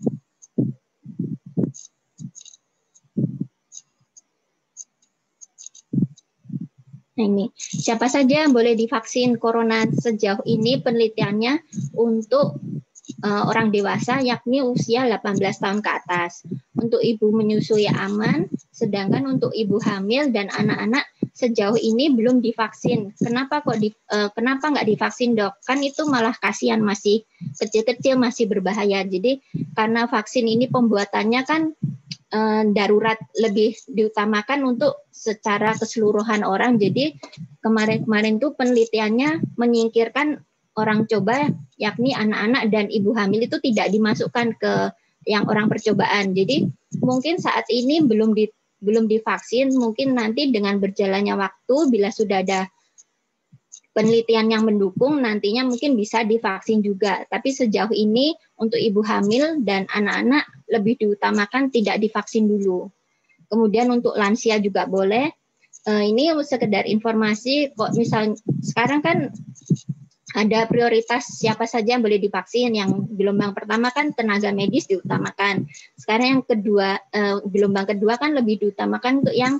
Nah ini, siapa saja yang boleh divaksin corona sejauh ini penelitiannya untuk orang dewasa yakni usia 18 tahun ke atas. Untuk ibu menyusui aman, sedangkan untuk ibu hamil dan anak-anak sejauh ini belum divaksin. Kenapa kenapa nggak divaksin, Dok? Kan itu malah kasihan, masih kecil-kecil, masih berbahaya. Jadi karena vaksin ini pembuatannya kan darurat, lebih diutamakan untuk secara keseluruhan orang. Jadi kemarin-kemarin tuh penelitiannya menyingkirkan orang coba, yakni anak-anak dan ibu hamil itu tidak dimasukkan ke yang orang percobaan. Jadi mungkin saat ini belum divaksin, mungkin nanti dengan berjalannya waktu bila sudah ada penelitian yang mendukung nantinya mungkin bisa divaksin juga. Tapi sejauh ini untuk ibu hamil dan anak-anak lebih diutamakan tidak divaksin dulu. Kemudian untuk lansia juga boleh. Ini sekedar informasi, kok misal sekarang kan ada prioritas siapa saja yang boleh divaksin. Yang gelombang pertama kan tenaga medis diutamakan. Sekarang yang kedua, gelombang kedua kan lebih diutamakan untuk yang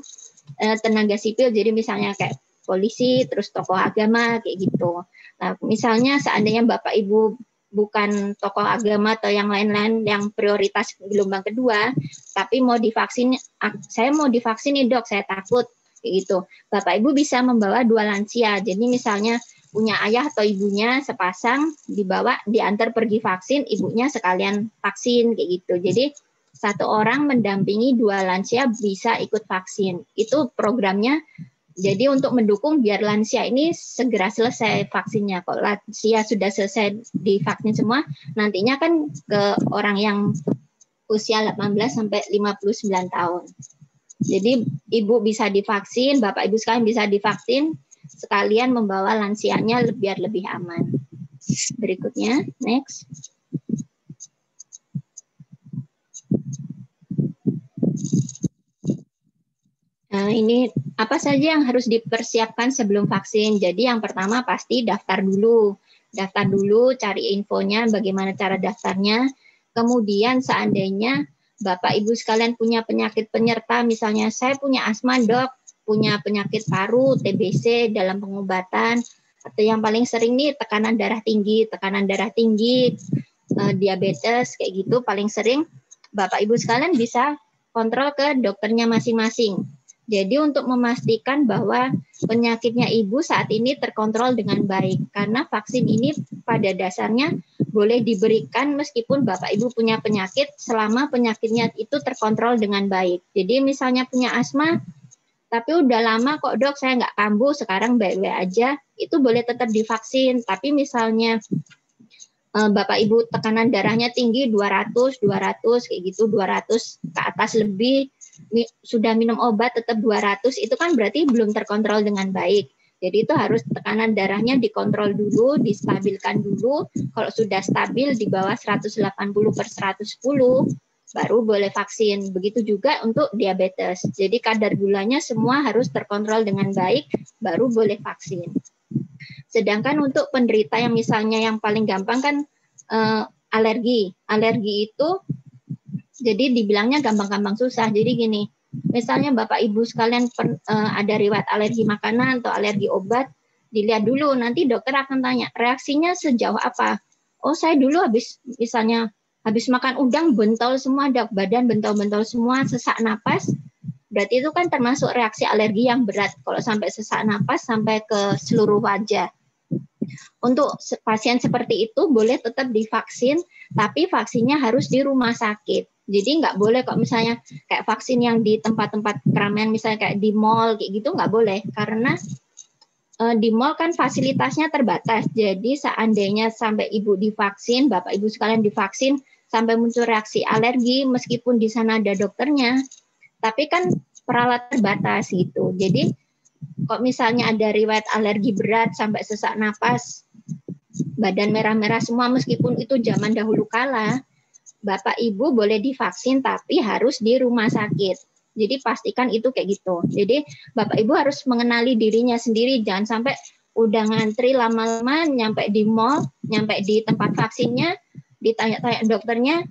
tenaga sipil. Jadi misalnya kayak polisi, terus tokoh agama kayak gitu. Nah, misalnya seandainya Bapak Ibu bukan tokoh agama atau yang lain-lain yang prioritas gelombang kedua, tapi mau divaksin, saya mau divaksin nih, Dok, saya takut kayak gitu. Bapak Ibu bisa membawa 2 lansia. Jadi misalnya punya ayah atau ibunya sepasang, diantar pergi vaksin, ibunya sekalian vaksin kayak gitu. Jadi 1 orang mendampingi 2 lansia bisa ikut vaksin. Itu programnya. Jadi untuk mendukung biar lansia ini segera selesai vaksinnya. Kalau lansia sudah selesai divaksin semua, nantinya kan ke orang yang usia 18 sampai 59 tahun. Jadi ibu bisa divaksin, Bapak Ibu sekalian bisa divaksin, sekalian membawa lansianya biar lebih aman. Berikutnya, next. Nah, ini apa saja yang harus dipersiapkan sebelum vaksin? Jadi yang pertama pasti daftar dulu. Daftar dulu, cari infonya, bagaimana cara daftarnya. Kemudian seandainya Bapak Ibu sekalian punya penyakit penyerta, misalnya saya punya asma, Dok, punya penyakit paru, TBC dalam pengobatan, atau yang paling sering nih tekanan darah tinggi, diabetes, kayak gitu paling sering, Bapak Ibu sekalian bisa kontrol ke dokternya masing-masing. Jadi untuk memastikan bahwa penyakitnya ibu saat ini terkontrol dengan baik. Karena vaksin ini pada dasarnya boleh diberikan meskipun Bapak Ibu punya penyakit selama penyakitnya itu terkontrol dengan baik. Jadi misalnya punya asma, tapi udah lama kok, Dok, saya nggak kambuh, sekarang baik-baik aja, itu boleh tetap divaksin. Tapi misalnya Bapak Ibu tekanan darahnya tinggi 200 kayak gitu, 200 ke atas lebih, sudah minum obat tetap 200, itu kan berarti belum terkontrol dengan baik. Jadi itu harus tekanan darahnya dikontrol dulu, distabilkan dulu. Kalau sudah stabil di bawah 180/110, baru boleh vaksin. Begitu juga untuk diabetes. Jadi kadar gulanya semua harus terkontrol dengan baik, baru boleh vaksin. Sedangkan untuk penderita yang misalnya yang paling gampang kan alergi. Alergi itu jadi dibilangnya gampang-gampang susah. Jadi gini, misalnya Bapak Ibu sekalian ada riwayat alergi makanan atau alergi obat, dilihat dulu, nanti dokter akan tanya, reaksinya sejauh apa? Oh, saya dulu habis makan udang bentol semua, badan bentol-bentol semua, sesak napas, berarti itu kan termasuk reaksi alergi yang berat. Kalau sampai sesak napas sampai ke seluruh wajah. Untuk pasien seperti itu boleh tetap divaksin, tapi vaksinnya harus di rumah sakit. Jadi nggak boleh kok misalnya kayak vaksin yang di tempat-tempat keramaian, misalnya kayak di mall kayak gitu nggak boleh, karena di mall kan fasilitasnya terbatas. Jadi seandainya sampai ibu divaksin, bapak ibu sekalian divaksin, sampai muncul reaksi alergi, meskipun di sana ada dokternya, tapi kan peralatan terbatas gitu. Jadi kok misalnya ada riwayat alergi berat sampai sesak napas, badan merah-merah semua, meskipun itu zaman dahulu kala, Bapak Ibu boleh divaksin tapi harus di rumah sakit. Jadi pastikan itu kayak gitu. Jadi Bapak Ibu harus mengenali dirinya sendiri, jangan sampai udah ngantri lama-lama nyampe di mall, nyampe di tempat vaksinnya, ditanya-tanya dokternya,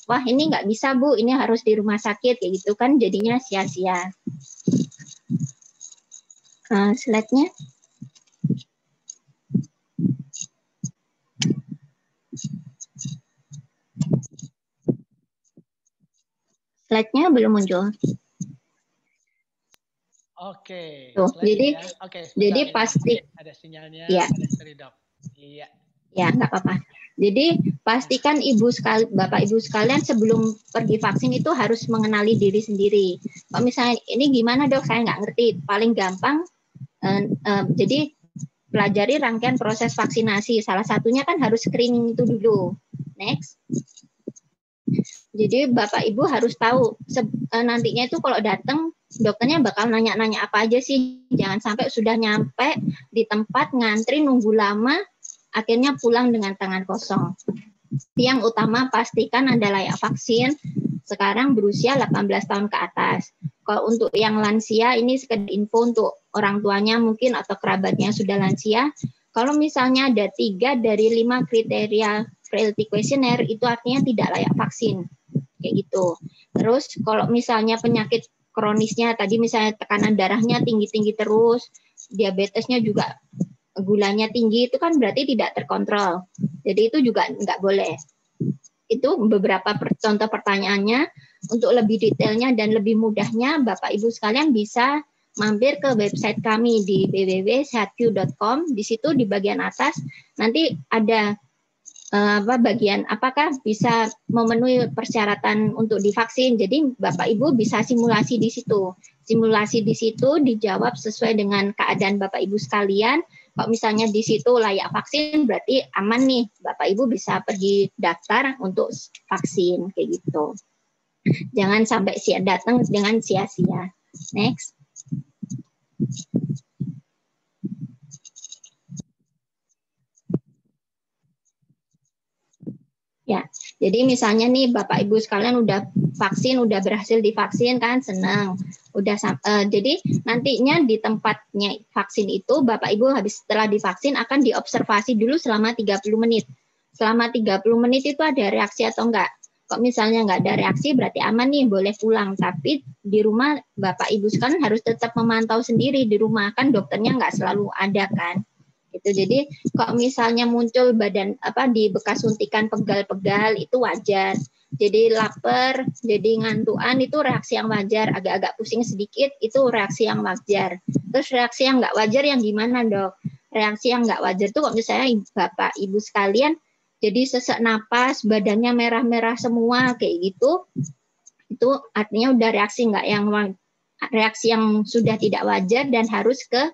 wah ini nggak bisa Bu, ini harus di rumah sakit, kayak gitu kan jadinya sia-sia. Slide-nya. Slide-nya belum muncul. Oke. Tuh, jadi ya. Oke, jadi pasti ada sinyalnya. Ya. Sorry dok. Iya. Ya, nggak apa-apa. Jadi pastikan Bapak Ibu sekalian sebelum pergi vaksin itu harus mengenali diri sendiri. Kalau misalnya ini gimana dok, saya nggak ngerti. Paling gampang, jadi pelajari rangkaian proses vaksinasi. Salah satunya kan harus screening itu dulu. Next. Jadi Bapak Ibu harus tahu nantinya itu kalau datang dokternya bakal nanya-nanya apa aja sih. Jangan sampai sudah nyampe di tempat ngantri nunggu lama, akhirnya pulang dengan tangan kosong. Yang utama pastikan Anda layak vaksin, sekarang berusia 18 tahun ke atas. Kalau untuk yang lansia, ini sekedar info untuk orang tuanya mungkin atau kerabatnya sudah lansia. Kalau misalnya ada 3 dari 5 kriteria frailty questionnaire, itu artinya tidak layak vaksin. Kayak gitu. Terus kalau misalnya penyakit kronisnya, tadi misalnya tekanan darahnya tinggi-tinggi terus, diabetesnya juga gulanya tinggi, itu kan berarti tidak terkontrol. Jadi itu juga nggak boleh. Itu beberapa contoh pertanyaannya. Untuk lebih detailnya dan lebih mudahnya, Bapak Ibu sekalian bisa mampir ke website kami di www.sehatq.com. Di situ di bagian atas nanti ada bagian apakah bisa memenuhi persyaratan untuk divaksin. Jadi Bapak Ibu bisa simulasi di situ. Simulasi di situ dijawab sesuai dengan keadaan Bapak Ibu sekalian. Kalau misalnya di situ layak vaksin, berarti aman nih. Bapak Ibu bisa pergi daftar untuk vaksin, kayak gitu. Jangan sampai datang dengan sia-sia. Next. Ya, jadi misalnya nih Bapak Ibu sekalian udah vaksin, udah berhasil divaksin kan, senang. Jadi nantinya di tempatnya vaksin itu Bapak Ibu habis setelah divaksin akan diobservasi dulu selama 30 menit. Selama 30 menit itu ada reaksi atau enggak. Kok misalnya enggak ada reaksi berarti aman nih, boleh pulang. Tapi di rumah Bapak Ibu sekalian harus tetap memantau sendiri di rumah, kan dokternya enggak selalu ada kan. Itu jadi kalau misalnya muncul badan di bekas suntikan pegal-pegal itu wajar. Jadi lapar, jadi ngantuan itu reaksi yang wajar. Agak-agak pusing sedikit itu reaksi yang wajar. Terus reaksi yang nggak wajar yang gimana dok? Reaksi yang nggak wajar itu kalau misalnya Bapak Ibu sekalian jadi sesak napas, badannya merah-merah semua kayak gitu, itu artinya udah reaksi yang sudah tidak wajar dan harus ke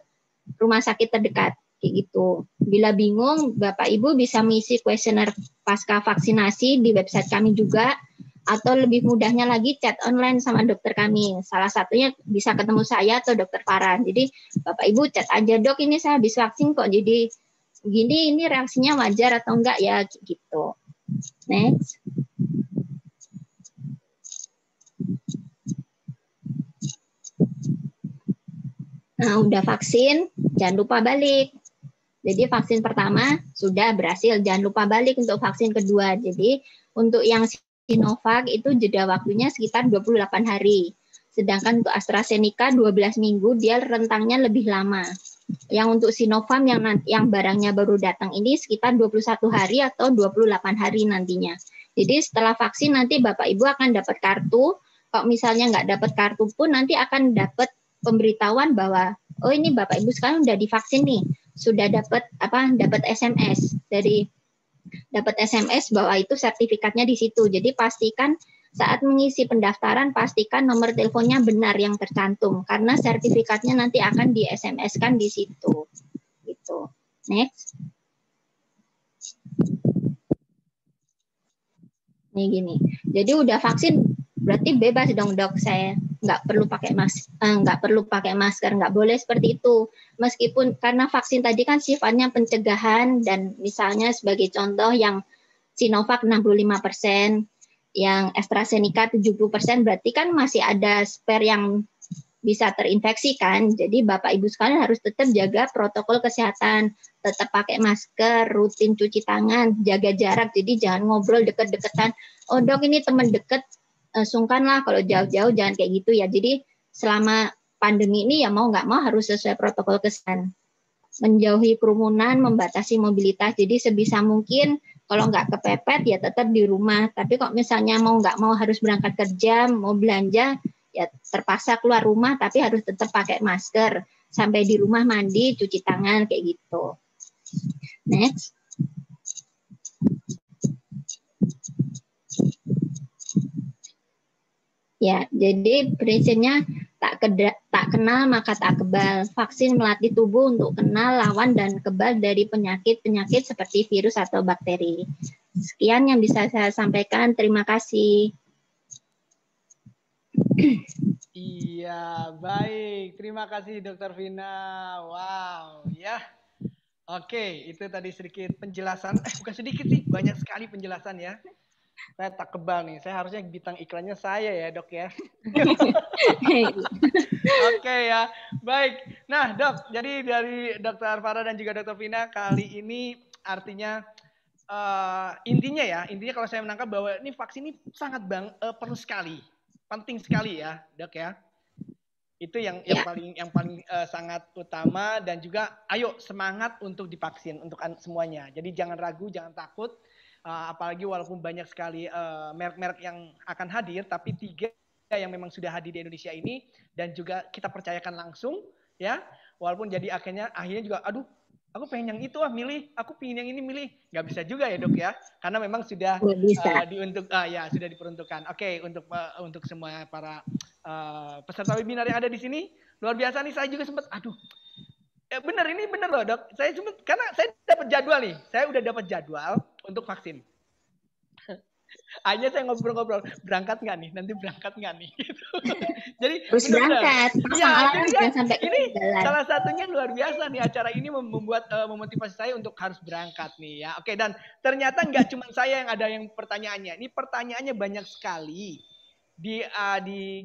rumah sakit terdekat. Kayak gitu. Bila bingung, Bapak Ibu bisa mengisi kuesioner pasca vaksinasi di website kami juga, Atau lebih mudahnya lagi chat online sama dokter kami. Salah satunya bisa ketemu saya atau dokter Farah. Jadi Bapak Ibu chat aja, dok ini saya habis vaksin kok jadi gini, ini reaksinya wajar atau enggak ya gitu. Next. Nah, udah vaksin, jangan lupa balik. Jadi vaksin pertama sudah berhasil, jangan lupa balik untuk vaksin kedua. Jadi untuk yang Sinovac itu jeda waktunya sekitar 28 hari. Sedangkan untuk AstraZeneca 12 minggu, dia rentangnya lebih lama. Yang untuk Sinovac yang barangnya baru datang ini sekitar 21 hari atau 28 hari nantinya. Jadi setelah vaksin nanti Bapak Ibu akan dapat kartu. Kalau misalnya nggak dapat kartu pun nanti akan dapat pemberitahuan bahwa oh ini Bapak Ibu sekarang udah divaksin nih, sudah dapat SMS bahwa itu sertifikatnya di situ. Jadi pastikan saat mengisi pendaftaran pastikan nomor teleponnya benar yang tercantum karena sertifikatnya nanti akan di SMS-kan di situ. Gitu. Next. Nih gini. Jadi udah vaksin berarti bebas dong dok, saya nggak perlu pakai masker, nggak boleh seperti itu. Meskipun karena vaksin tadi kan sifatnya pencegahan dan misalnya sebagai contoh yang Sinovac 65%, yang AstraZeneca 70%, berarti kan masih ada spare yang bisa terinfeksi kan. Jadi Bapak Ibu sekalian harus tetap jaga protokol kesehatan, tetap pakai masker, rutin cuci tangan, jaga jarak. Jadi jangan ngobrol deket-deketan. Oh dok ini teman deket, sungkanlah kalau jauh-jauh jangan kayak gitu ya. Jadi selama pandemi ini ya mau nggak mau harus sesuai protokol kesehatan. Menjauhi kerumunan, membatasi mobilitas. Jadi sebisa mungkin kalau nggak kepepet ya tetap di rumah. Tapi kok misalnya mau nggak mau harus berangkat kerja, mau belanja, ya terpaksa keluar rumah tapi harus tetap pakai masker. Sampai di rumah mandi, cuci tangan kayak gitu. Next. Ya, jadi prinsipnya tak kenal maka tak kebal. Vaksin melatih tubuh untuk kenal, lawan, dan kebal dari penyakit-penyakit seperti virus atau bakteri. Sekian yang bisa saya sampaikan. Terima kasih. Iya, baik. Terima kasih Dokter Vina. Wow, ya. Oke, itu tadi sedikit penjelasan. Bukan sedikit sih, banyak sekali penjelasan ya. Saya tak kebal nih. Saya harusnya bintang iklannya saya ya, Dok ya. Oke ya, baik. Nah, Dok, jadi dari Dokter Farah dan juga Dokter Vina kali ini artinya intinya kalau saya menangkap bahwa ini vaksin ini sangat perlu sekali, penting sekali ya, Dok ya. Itu yang paling sangat utama dan juga ayo semangat untuk divaksin untuk semuanya. Jadi jangan ragu, jangan takut. Apalagi walaupun banyak sekali merek-merek yang akan hadir, tapi 3 yang memang sudah hadir di Indonesia ini dan juga kita percayakan langsung ya. Walaupun jadi akhirnya juga aduh aku pengen yang itu milih, aku pengen yang ini milih. Nggak bisa juga ya dok ya, karena memang sudah sudah diperuntukkan. Oke, untuk semua para peserta webinar yang ada di sini, luar biasa nih. Saya juga sempat ini bener loh dok. Saya cuma karena saya dapat jadwal nih, saya udah dapat jadwal untuk vaksin. Hanya saya ngobrol-ngobrol, berangkat nggak nih? Nanti berangkat nggak nih? Gitu. Jadi harus berangkat. Ya, ini salah satunya luar biasa nih, acara ini membuat memotivasi saya untuk harus berangkat nih ya. Oke, dan ternyata nggak cuma saya yang ada yang pertanyaannya. Ini pertanyaannya banyak sekali di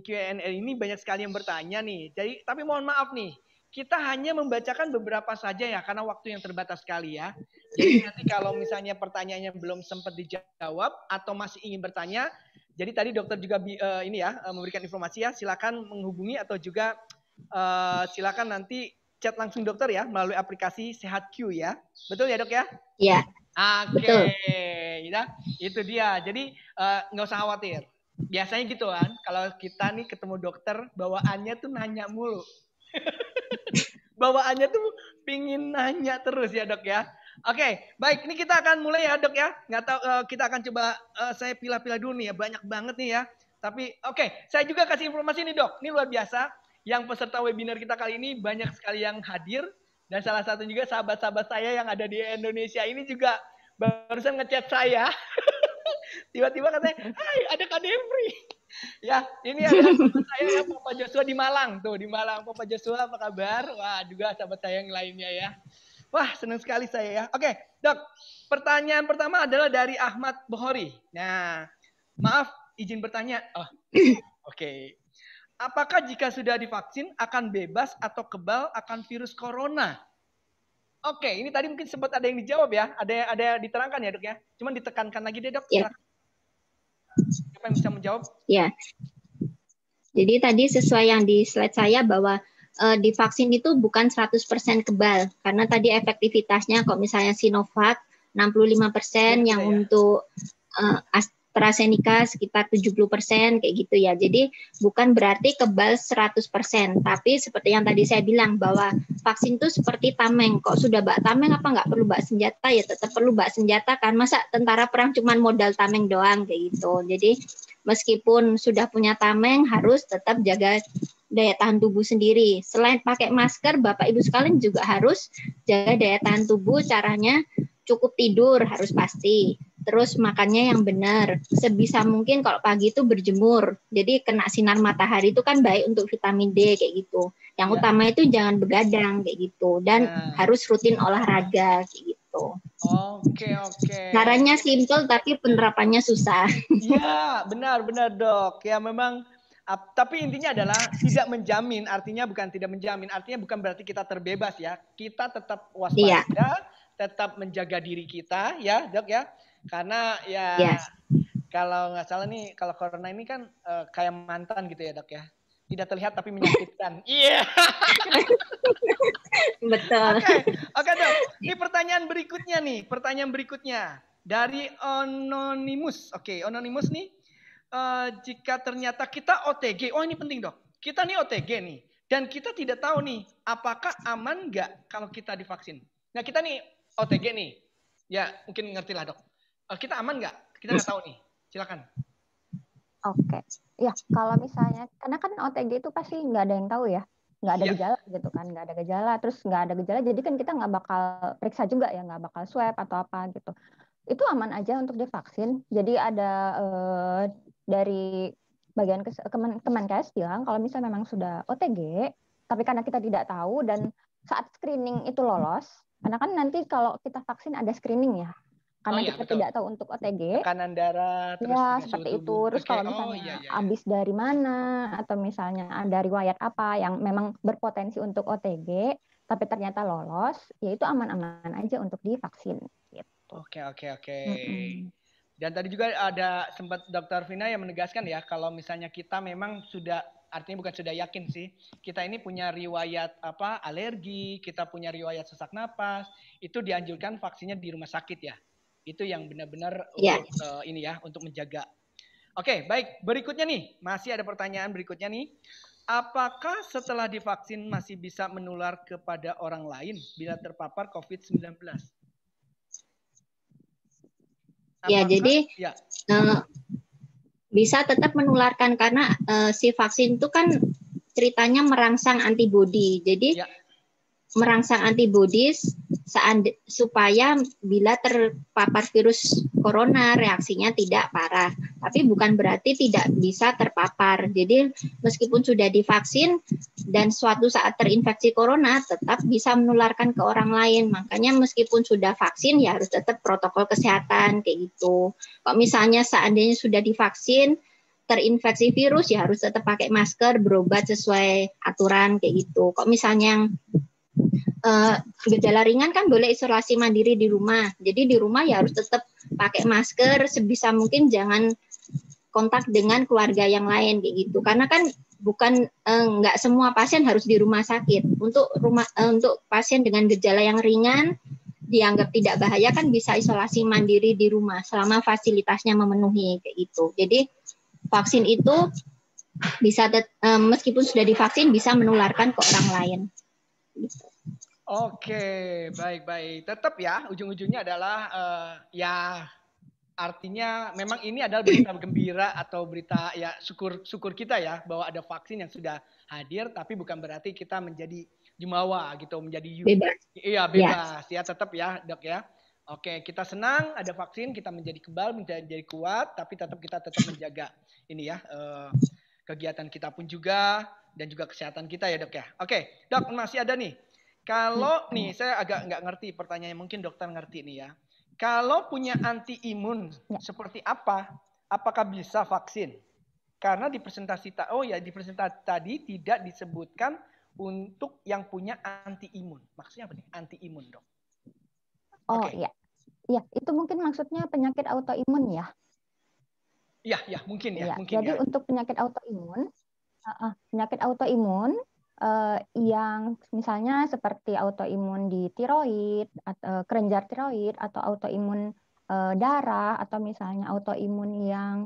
Q&A ini, banyak sekali yang bertanya nih. Jadi tapi mohon maaf nih, kita hanya membacakan beberapa saja ya, karena waktu yang terbatas sekali ya. Jadi nanti kalau misalnya pertanyaannya belum sempat dijawab atau masih ingin bertanya, jadi tadi dokter juga memberikan informasi ya, silakan menghubungi atau juga silakan nanti chat langsung dokter ya melalui aplikasi Sehat Q ya. Betul ya dok ya? Iya. Oke, ya, itu dia. Jadi nggak usah khawatir. Biasanya gitu kan, kalau kita nih ketemu dokter, bawaannya tuh nanya mulu. Bawaannya tuh pingin nanya terus ya dok ya. Oke, baik. Ini kita akan mulai ya dok ya. Nggak tahu, kita akan coba saya pilah-pilah dulu nih ya. Banyak banget nih ya. Tapi saya juga kasih informasi nih dok. Ini luar biasa. Yang peserta webinar kita kali ini banyak sekali yang hadir. Dan salah satu juga sahabat-sahabat saya yang ada di Indonesia ini juga barusan ngechat saya. Tiba-tiba katanya, hai ada Kak Devri. Ya, ini ada sahabat saya ya, Papa Joshua di Malang. Tuh, di Malang. Papa Joshua apa kabar? Wah, juga sahabat saya yang lainnya ya. Wah, senang sekali saya ya. Oke, Dok. Pertanyaan pertama adalah dari Ahmad Bohori. Nah, maaf, izin bertanya. Oh, oke. Apakah jika sudah divaksin akan bebas atau kebal akan virus corona? Oke, ini tadi mungkin sempat ada yang dijawab ya, ada diterangkan ya dok ya. Cuman ditekankan lagi deh dok. Ya. Siapa yang bisa menjawab? Ya. Jadi tadi sesuai yang di slide saya bahwa di vaksin itu bukan 100% kebal karena tadi efektivitasnya kok misalnya Sinovac 65% yang untuk AstraZeneca sekitar 70% kayak gitu ya. Jadi bukan berarti kebal 100%, tapi seperti yang tadi saya bilang bahwa vaksin itu seperti tameng. Kok sudah bak tameng apa nggak perlu bak senjata? Ya tetap perlu bak senjata kan. Masa tentara perang cuma modal tameng doang kayak gitu. Jadi meskipun sudah punya tameng harus tetap jaga daya tahan tubuh sendiri. Selain pakai masker, Bapak Ibu sekalian juga harus jaga daya tahan tubuh. Caranya cukup tidur harus pasti. Terus makannya yang benar. Sebisa mungkin kalau pagi itu berjemur. Jadi kena sinar matahari itu kan baik untuk vitamin D kayak gitu. Yang utama itu jangan begadang kayak gitu. Dan harus rutin olahraga kayak gitu. Oke. Caranya simple tapi penerapannya susah. Iya, benar dok. Ya memang. Tapi intinya adalah tidak menjamin. Artinya bukan tidak menjamin. Artinya bukan berarti kita terbebas ya. Kita tetap waspada, tetap menjaga diri kita ya dok ya. Karena ya kalau nggak salah nih, kalau corona ini kan kayak mantan gitu ya dok ya. Tidak terlihat tapi menyakitkan. Iya. Betul. Oke dok. Ini pertanyaan berikutnya dari Anonymous. Oke, Anonymous nih. Jika ternyata kita OTG, oh ini penting dok. Kita nih OTG nih. Dan kita tidak tahu nih, apakah aman nggak kalau kita divaksin. Nah kita nih OTG nih. Ya mungkin ngerti lah dok. Kita aman nggak? Kita nggak tahu nih. Silakan. Oke, ya kalau misalnya, karena kan OTG itu pasti nggak ada yang tahu ya, nggak ada gejala gitu kan, nggak ada gejala, terus nggak ada gejala, jadi kan kita nggak bakal periksa juga ya, nggak bakal swab atau apa gitu. Itu aman aja untuk divaksin. Jadi ada dari bagian Kemenkes bilang kalau misalnya memang sudah OTG, tapi karena kita tidak tahu dan saat screening itu lolos, karena kan nanti kalau kita vaksin ada screening ya. Karena kita tidak tahu untuk OTG, tekanan darah, terus ya seperti itu. Terus kalau misalnya habis dari mana atau misalnya ada riwayat apa yang memang berpotensi untuk OTG, tapi ternyata lolos, ya itu aman-aman aja untuk divaksin. Gitu. Oke. Dan tadi juga ada sempat Dr. Vina yang menegaskan ya, kalau misalnya kita memang sudah, artinya bukan sudah yakin sih, kita ini punya riwayat alergi, kita punya riwayat sesak napas, itu dianjurkan vaksinnya di rumah sakit ya. Itu yang benar-benar untuk ini ya, untuk menjaga. Oke, baik. Berikutnya nih, masih ada pertanyaan berikutnya nih. Apakah setelah divaksin masih bisa menular kepada orang lain bila terpapar COVID-19? Ya, jadi bisa tetap menularkan karena si vaksin itu kan ceritanya merangsang antibodi. Jadi merangsang antibodi supaya bila terpapar virus corona reaksinya tidak parah. Tapi bukan berarti tidak bisa terpapar. Jadi meskipun sudah divaksin dan suatu saat terinfeksi corona tetap bisa menularkan ke orang lain. Makanya meskipun sudah vaksin ya harus tetap protokol kesehatan kayak gitu. Kalau misalnya seandainya sudah divaksin terinfeksi virus ya harus tetap pakai masker, berobat sesuai aturan kayak gitu. Kok misalnya yang gejala ringan kan boleh isolasi mandiri di rumah. Jadi di rumah ya harus tetap pakai masker, sebisa mungkin jangan kontak dengan keluarga yang lain kayak gitu. Karena kan bukan nggak semua pasien harus di rumah sakit. Untuk pasien dengan gejala yang ringan dianggap tidak bahaya kan bisa isolasi mandiri di rumah selama fasilitasnya memenuhi kayak gitu. Jadi vaksin itu bisa meskipun sudah divaksin bisa menularkan ke orang lain. Gitu. Oke, baik. Tetap ya, ujung-ujungnya adalah ya artinya memang ini adalah berita gembira atau berita ya syukur kita ya bahwa ada vaksin yang sudah hadir, tapi bukan berarti kita menjadi jumawa gitu, menjadi bebas. Iya bebas ya tetap ya dok ya. Oke, kita senang ada vaksin, kita menjadi kebal, menjadi kuat, tapi kita tetap menjaga ini ya kegiatan kita pun juga dan juga kesehatan kita ya dok ya. Oke, dok masih ada nih. Kalau nih saya agak nggak ngerti pertanyaannya, mungkin dokter ngerti nih ya. Kalau punya anti imun seperti apa? Apakah bisa vaksin? Karena di presentasi tadi tidak disebutkan untuk yang punya anti imun. Maksudnya apa nih? Anti imun dok. Oh iya, iya itu mungkin maksudnya penyakit autoimun ya. Iya, mungkin ya, mungkin Jadi ya. untuk penyakit autoimun yang misalnya seperti autoimun di tiroid, atau kelenjar tiroid, atau autoimun darah, atau misalnya autoimun yang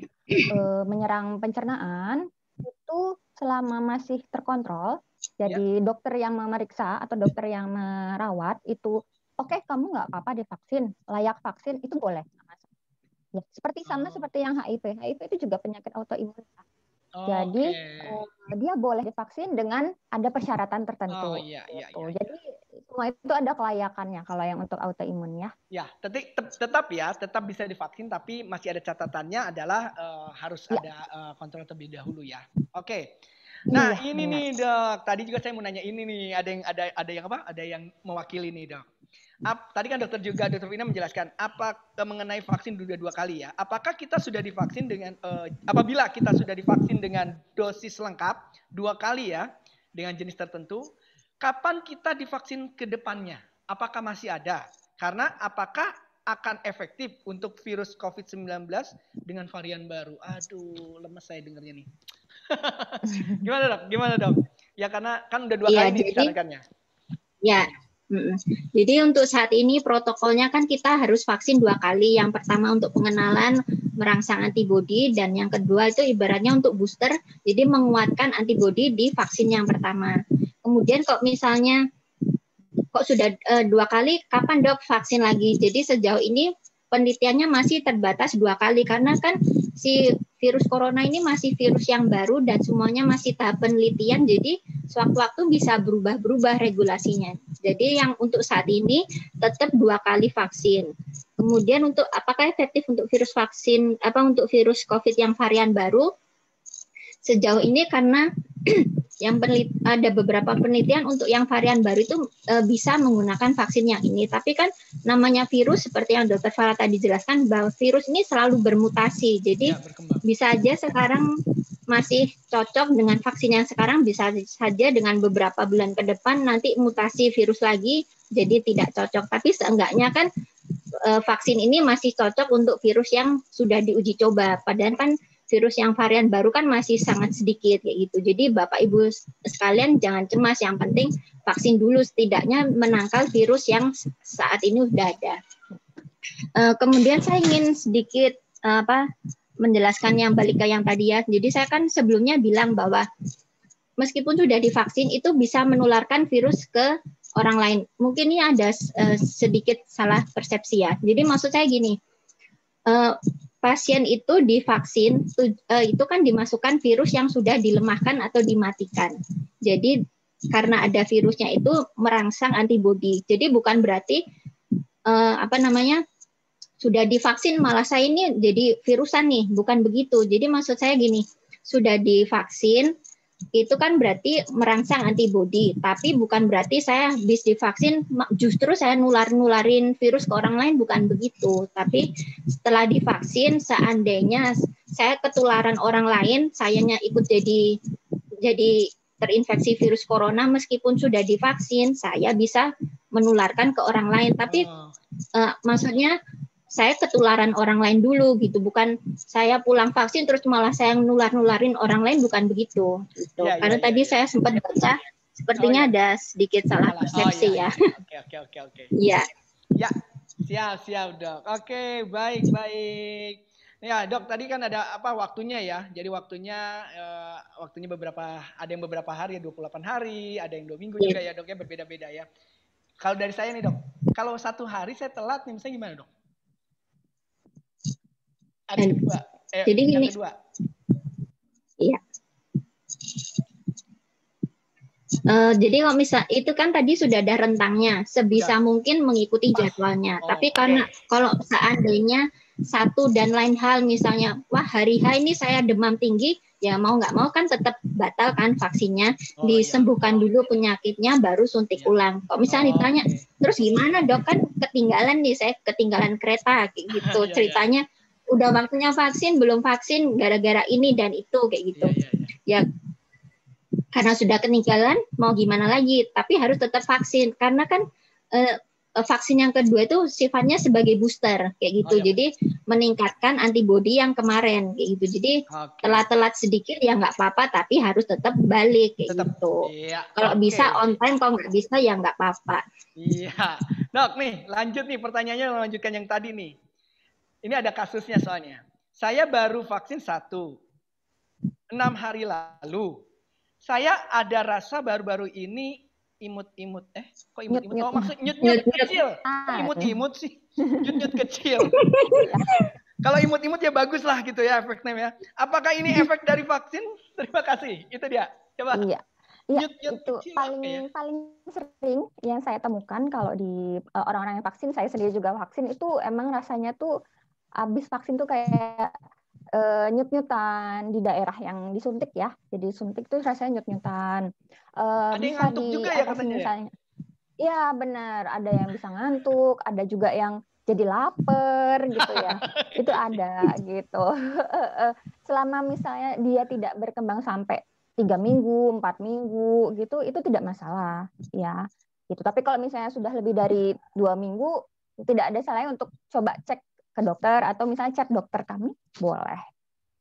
menyerang pencernaan, itu selama masih terkontrol, jadi dokter yang memeriksa atau dokter yang merawat itu, oke, kamu nggak apa-apa divaksin, layak vaksin, itu boleh. Ya, seperti yang HIV. HIV itu juga penyakit autoimun. Jadi dia boleh divaksin dengan ada persyaratan tertentu. Iya. Jadi semua itu ada kelayakannya kalau yang untuk autoimun ya. Ya, tetap bisa divaksin, tapi masih ada catatannya adalah harus ada kontrol terlebih dahulu ya. Oke. Nah ini benar. Nih dok, tadi juga saya mau nanya ini nih, ada yang apa? Ada yang mewakili nih dok. Tadi kan dokter Vina menjelaskan apa mengenai vaksin dua kali ya. Apakah kita sudah divaksin dengan apabila kita sudah divaksin dengan dosis lengkap 2 kali ya dengan jenis tertentu, kapan kita divaksin ke depannya? Apakah masih ada? Karena apakah akan efektif untuk virus COVID-19 dengan varian baru? Aduh, lemes saya dengarnya nih. Gimana dok? Ya karena kan udah 2 kali nih disarankannya. Ya. Jadi untuk saat ini protokolnya kan kita harus vaksin 2 kali. Yang pertama untuk pengenalan merangsang antibodi, dan yang kedua itu ibaratnya untuk booster, jadi menguatkan antibodi di vaksin yang pertama. Kemudian kok misalnya sudah 2 kali, kapan dok vaksin lagi? Jadi sejauh ini penelitiannya masih terbatas 2 kali karena kan si virus corona ini masih virus yang baru dan semuanya masih tahap penelitian, jadi sewaktu-waktu bisa berubah-berubah regulasinya. Jadi yang untuk saat ini tetap 2 kali vaksin. Kemudian untuk apakah efektif untuk virus vaksin untuk virus COVID yang varian baru? Sejauh ini karena ada beberapa penelitian untuk yang varian baru itu bisa menggunakan vaksin yang ini. Tapi kan namanya virus seperti yang Dr. Farah tadi jelaskan bahwa virus ini selalu bermutasi. Jadi bisa aja sekarang masih cocok dengan vaksin yang sekarang, bisa saja dengan beberapa bulan ke depan nanti mutasi virus lagi jadi tidak cocok. Tapi seenggaknya kan vaksin ini masih cocok untuk virus yang sudah diuji coba. Padahal kan virus yang varian baru kan masih sangat sedikit kayak gitu. Jadi Bapak Ibu sekalian jangan cemas, yang penting vaksin dulu setidaknya menangkal virus yang saat ini sudah ada. Kemudian saya ingin sedikit menjelaskan yang balik ke yang tadi ya. Jadi saya kan sebelumnya bilang bahwa meskipun sudah divaksin itu bisa menularkan virus ke orang lain. Mungkin ini ada sedikit salah persepsi ya. Jadi maksud saya gini, pasien itu divaksin itu kan dimasukkan virus yang sudah dilemahkan atau dimatikan. Jadi karena ada virusnya itu merangsang antibodi. Jadi bukan berarti sudah divaksin malah saya ini jadi virusan nih, bukan begitu. Jadi maksud saya gini, sudah divaksin itu kan berarti merangsang antibodi, tapi bukan berarti saya habis divaksin justru saya nularin virus ke orang lain, bukan begitu. Tapi setelah divaksin seandainya saya ketularan orang lain, sayanya ikut jadi terinfeksi virus corona meskipun sudah divaksin, saya bisa menularkan ke orang lain. Tapi maksudnya saya ketularan orang lain dulu gitu, bukan saya pulang vaksin terus malah saya nularin orang lain, bukan begitu gitu. Karena tadi saya sempat baca sepertinya ada sedikit salah persepsi ya. Oke. Iya. Ya, siap dok. Oke, baik. Ya dok, tadi kan ada waktunya ya. Jadi waktunya ada yang beberapa hari, 28 hari, ada yang 2 minggu juga ya dok ya, berbeda-beda ya. Kalau dari saya nih dok, kalau 1 hari saya telat nih, misalnya gimana dok? Ada kedua. Jadi yang gini. kedua. Iya. Jadi kalau misal itu kan tadi sudah ada rentangnya, sebisa mungkin mengikuti jadwalnya. Tapi karena kalau seandainya satu dan lain hal, misalnya, wah hari H ini saya demam tinggi, ya mau nggak mau kan tetap batal kan vaksinnya, disembuhkan dulu penyakitnya, baru suntik ulang. Kalau misalnya ditanya, terus gimana dok, kan ketinggalan nih, saya ketinggalan kereta, kayak gitu ceritanya. Udah waktunya vaksin, belum vaksin, gara-gara ini dan itu, kayak gitu. Ya karena sudah ketinggalan, mau gimana lagi, tapi harus tetap vaksin karena kan vaksin yang kedua itu sifatnya sebagai booster kayak gitu. Jadi meningkatkan antibodi yang kemarin kayak gitu. Jadi telat-telat sedikit ya nggak apa-apa, tapi harus tetap balik kayak gitu. Kalau bisa on time, kalau nggak bisa ya nggak apa-apa. Iya, dok nih lanjut nih pertanyaannya, melanjutkan yang tadi nih. Ini ada kasusnya soalnya. Saya baru vaksin 6 hari lalu. Saya ada rasa baru-baru ini imut-imut. Kok imut-imut? Oh, maksud nyut-nyut kecil. Kok imut-imut sih? Nyut-nyut kecil. Kalau imut-imut ya bagus lah gitu ya efeknya ya. Apakah ini efek dari vaksin? Terima kasih. Itu dia. Coba. Iya. Iya, itu paling sering yang saya temukan kalau di orang-orang yang vaksin, saya sendiri juga vaksin, itu emang rasanya tuh habis vaksin tuh kayak nyut-nyutan di daerah yang disuntik ya. Jadi suntik tuh rasanya nyut-nyutan. Ada yang ngantuk juga ya katanya misalnya. Iya benar, ada yang bisa ngantuk, ada juga yang jadi lapar gitu ya. Itu ada gitu. Selama misalnya dia tidak berkembang sampai 3 minggu, 4 minggu gitu, itu tidak masalah ya. Gitu. Tapi kalau misalnya sudah lebih dari 2 minggu, tidak ada salahnya untuk coba cek ke dokter atau misalnya chat dokter kami, boleh.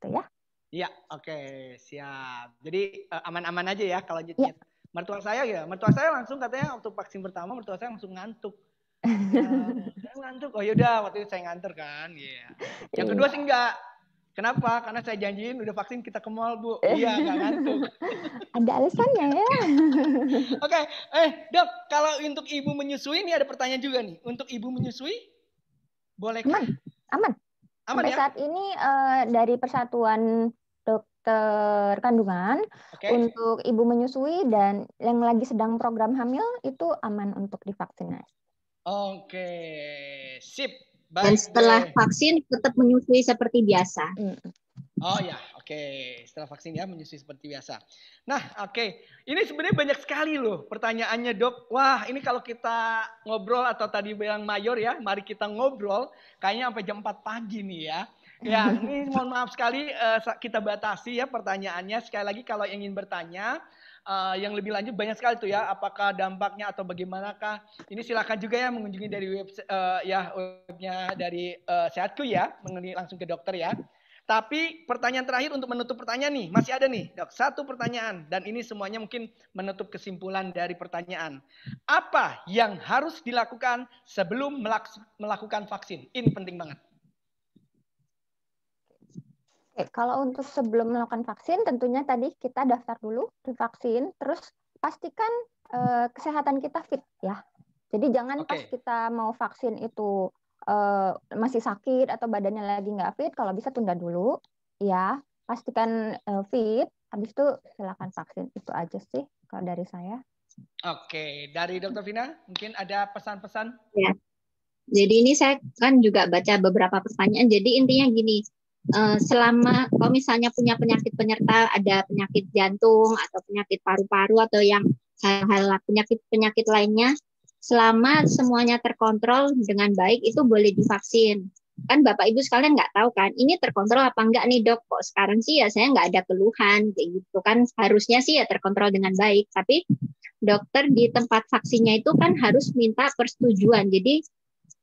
Gitu ya. Iya, oke, siap. Jadi aman-aman aja ya kalau nyut-nyut. Ya. Mertua saya langsung katanya waktu vaksin pertama mertua saya langsung ngantuk. Saya ngantuk. Oh yaudah, waktu itu saya nganter kan. Yeah. Yang kedua sih enggak. Kenapa? Karena saya janjiin udah vaksin kita ke mall, Bu. Iya, enggak ngantuk. Ada alasannya ya. Oke, dok, kalau untuk ibu menyusui ini ada pertanyaan juga nih. Untuk ibu menyusui, bolehkah? Aman. Sampai ya? Saat ini dari Persatuan Dokter Kandungan, untuk ibu menyusui dan yang lagi sedang program hamil itu aman untuk divaksinasi. Oke, sip. Baik. Dan setelah vaksin tetap menyusui seperti biasa. Oh ya, oke. Setelah vaksin ya menyusui seperti biasa. Nah, oke. Ini sebenarnya banyak sekali loh pertanyaannya, Dok. Wah, ini kalau kita ngobrol atau tadi bilang mayor ya, mari kita ngobrol. Kayaknya sampai jam 4 pagi nih ya. Ya, ini mohon maaf sekali kita batasi ya pertanyaannya. Sekali lagi kalau ingin bertanya, yang lebih lanjut banyak sekali tuh ya, apakah dampaknya atau bagaimanakah. Ini silakan juga ya mengunjungi dari webnya dari Sehatku ya, mengenai langsung ke dokter ya. Tapi pertanyaan terakhir untuk menutup pertanyaan nih, masih ada nih dok, satu pertanyaan dan ini semuanya mungkin menutup kesimpulan dari pertanyaan. Apa yang harus dilakukan sebelum melakukan vaksin? Ini penting banget. Oke, kalau untuk sebelum melakukan vaksin, tentunya tadi kita daftar dulu divaksin, terus pastikan kesehatan kita fit ya. Jadi jangan pas kita mau vaksin itu masih sakit atau badannya lagi nggak fit, kalau bisa tunda dulu ya, pastikan fit, habis itu silakan vaksin. Itu aja sih kalau dari saya. Oke, dari Dr. Vina mungkin ada pesan-pesan? Ya, jadi ini saya kan juga baca beberapa pertanyaan, jadi intinya gini, selama kalau misalnya punya penyakit penyerta, ada penyakit jantung atau penyakit paru-paru atau yang hal-hal penyakit lainnya, selama semuanya terkontrol dengan baik itu boleh divaksin. Kan Bapak Ibu sekalian nggak tahu kan, ini terkontrol apa enggak nih dok, kok sekarang sih ya saya nggak ada keluhan, kayak gitu kan, harusnya sih ya terkontrol dengan baik, tapi dokter di tempat vaksinnya itu kan harus minta persetujuan. Jadi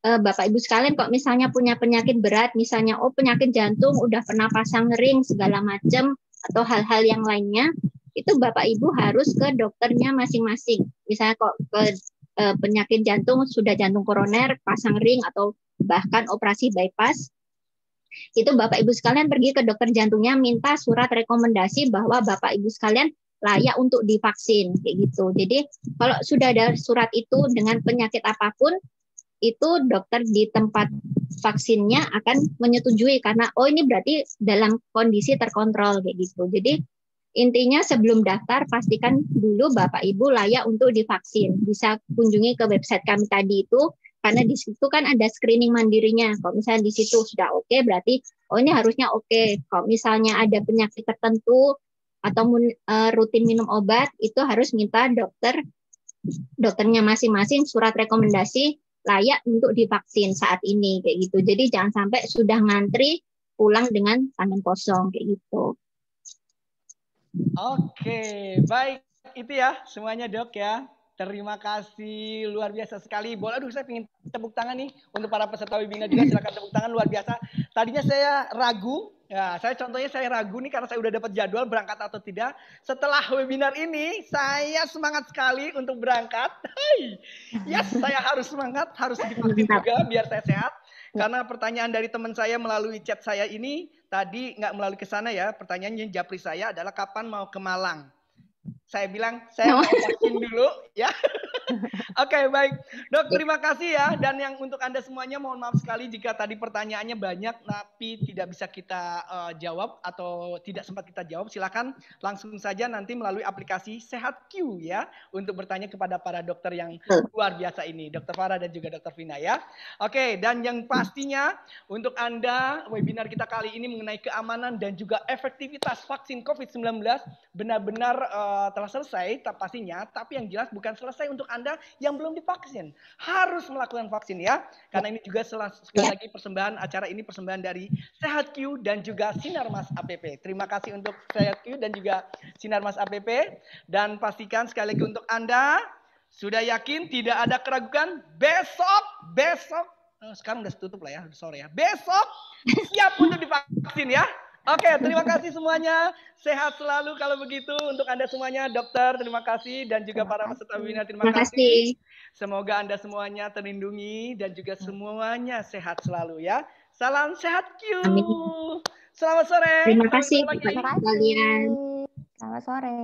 Bapak Ibu sekalian kok misalnya punya penyakit berat, misalnya penyakit jantung, udah pernah pasang ring segala macam atau hal-hal yang lainnya, itu Bapak Ibu harus ke dokternya masing-masing. Misalnya kok ke penyakit jantung, sudah jantung koroner, pasang ring atau bahkan operasi bypass, itu Bapak Ibu sekalian pergi ke dokter jantungnya minta surat rekomendasi bahwa Bapak Ibu sekalian layak untuk divaksin kayak gitu. Jadi kalau sudah ada surat itu dengan penyakit apapun, itu dokter di tempat vaksinnya akan menyetujui karena ini berarti dalam kondisi terkontrol kayak gitu. Jadi Intinya sebelum daftar pastikan dulu Bapak Ibu layak untuk divaksin. Bisa kunjungi ke website kami tadi itu karena di situ kan ada screening mandirinya. Kalau misalnya di situ sudah oke, berarti oh ini harusnya oke. Kalau misalnya ada penyakit tertentu atau rutin minum obat, itu harus minta dokternya masing-masing surat rekomendasi layak untuk divaksin saat ini kayak gitu. Jadi jangan sampai sudah ngantri pulang dengan tangan kosong kayak gitu. Oke, baik. Itu ya semuanya dok ya. Terima kasih, luar biasa sekali. Boleh, aduh saya ingin tepuk tangan nih untuk para peserta webinar juga, silakan tepuk tangan, luar biasa. Tadinya saya ragu, ya saya ragu nih karena saya udah dapat jadwal berangkat atau tidak. Setelah webinar ini, saya semangat sekali untuk berangkat. Yes, saya harus semangat, harus divaksin juga biar saya sehat. Karena pertanyaan dari teman saya melalui chat saya ini, tadi nggak melalui ke sana ya, pertanyaannya japri saya adalah kapan mau ke Malang. Saya bilang, saya mau vaksin dulu ya. Oke, baik. Dok, terima kasih ya. Dan yang untuk Anda semuanya, mohon maaf sekali jika tadi pertanyaannya banyak, tapi tidak bisa kita jawab atau tidak sempat kita jawab. Silakan langsung saja nanti melalui aplikasi Sehat Q ya, untuk bertanya kepada para dokter yang luar biasa ini. Dokter Farah dan juga Dokter Vina ya. Oke, dan yang pastinya untuk Anda, webinar kita kali ini mengenai keamanan dan juga efektivitas vaksin COVID-19 benar-benar telah selesai pastinya, tapi yang jelas bukan selesai untuk Anda yang belum divaksin. Harus melakukan vaksin ya, karena ini juga sekali lagi persembahan acara ini, persembahan dari Sehat Q dan juga Sinar Mas APP. Terima kasih untuk Sehat Q dan juga Sinar Mas APP, dan pastikan sekali lagi untuk Anda sudah yakin, tidak ada keraguan, besok sekarang udah tutup lah ya, sore ya. Besok siap untuk divaksin ya. Oke, terima kasih semuanya. Sehat selalu kalau begitu untuk Anda semuanya. Dokter, terima kasih. Dan juga para peserta webinar, terima kasih. Semoga Anda semuanya terlindungi dan juga semuanya sehat selalu ya. Salam Sehat Q. Amin. Selamat sore. Terima kasih Bapak kalian. Selamat sore.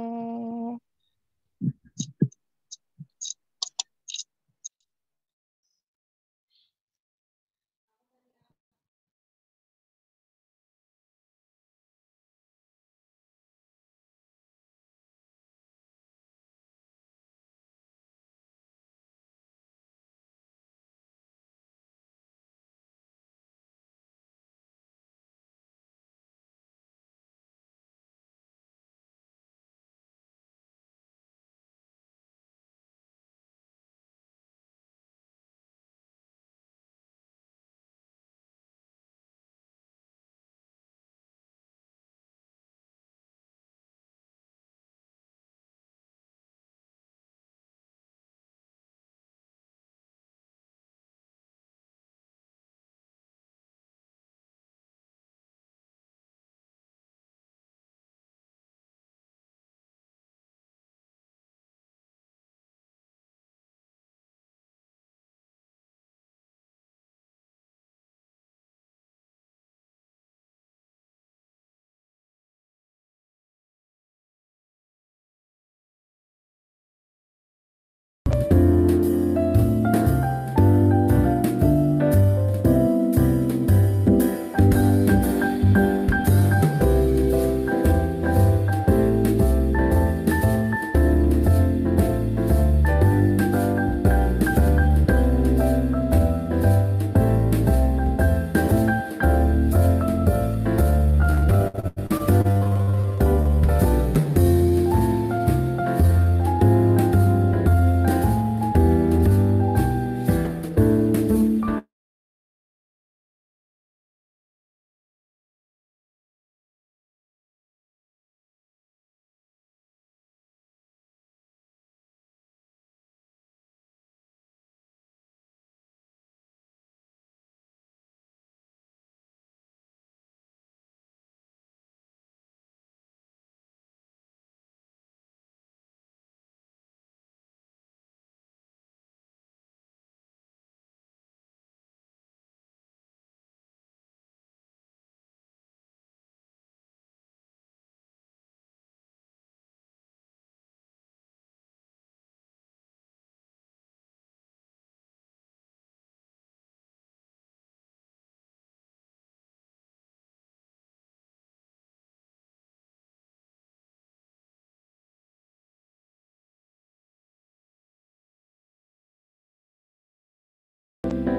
kasih.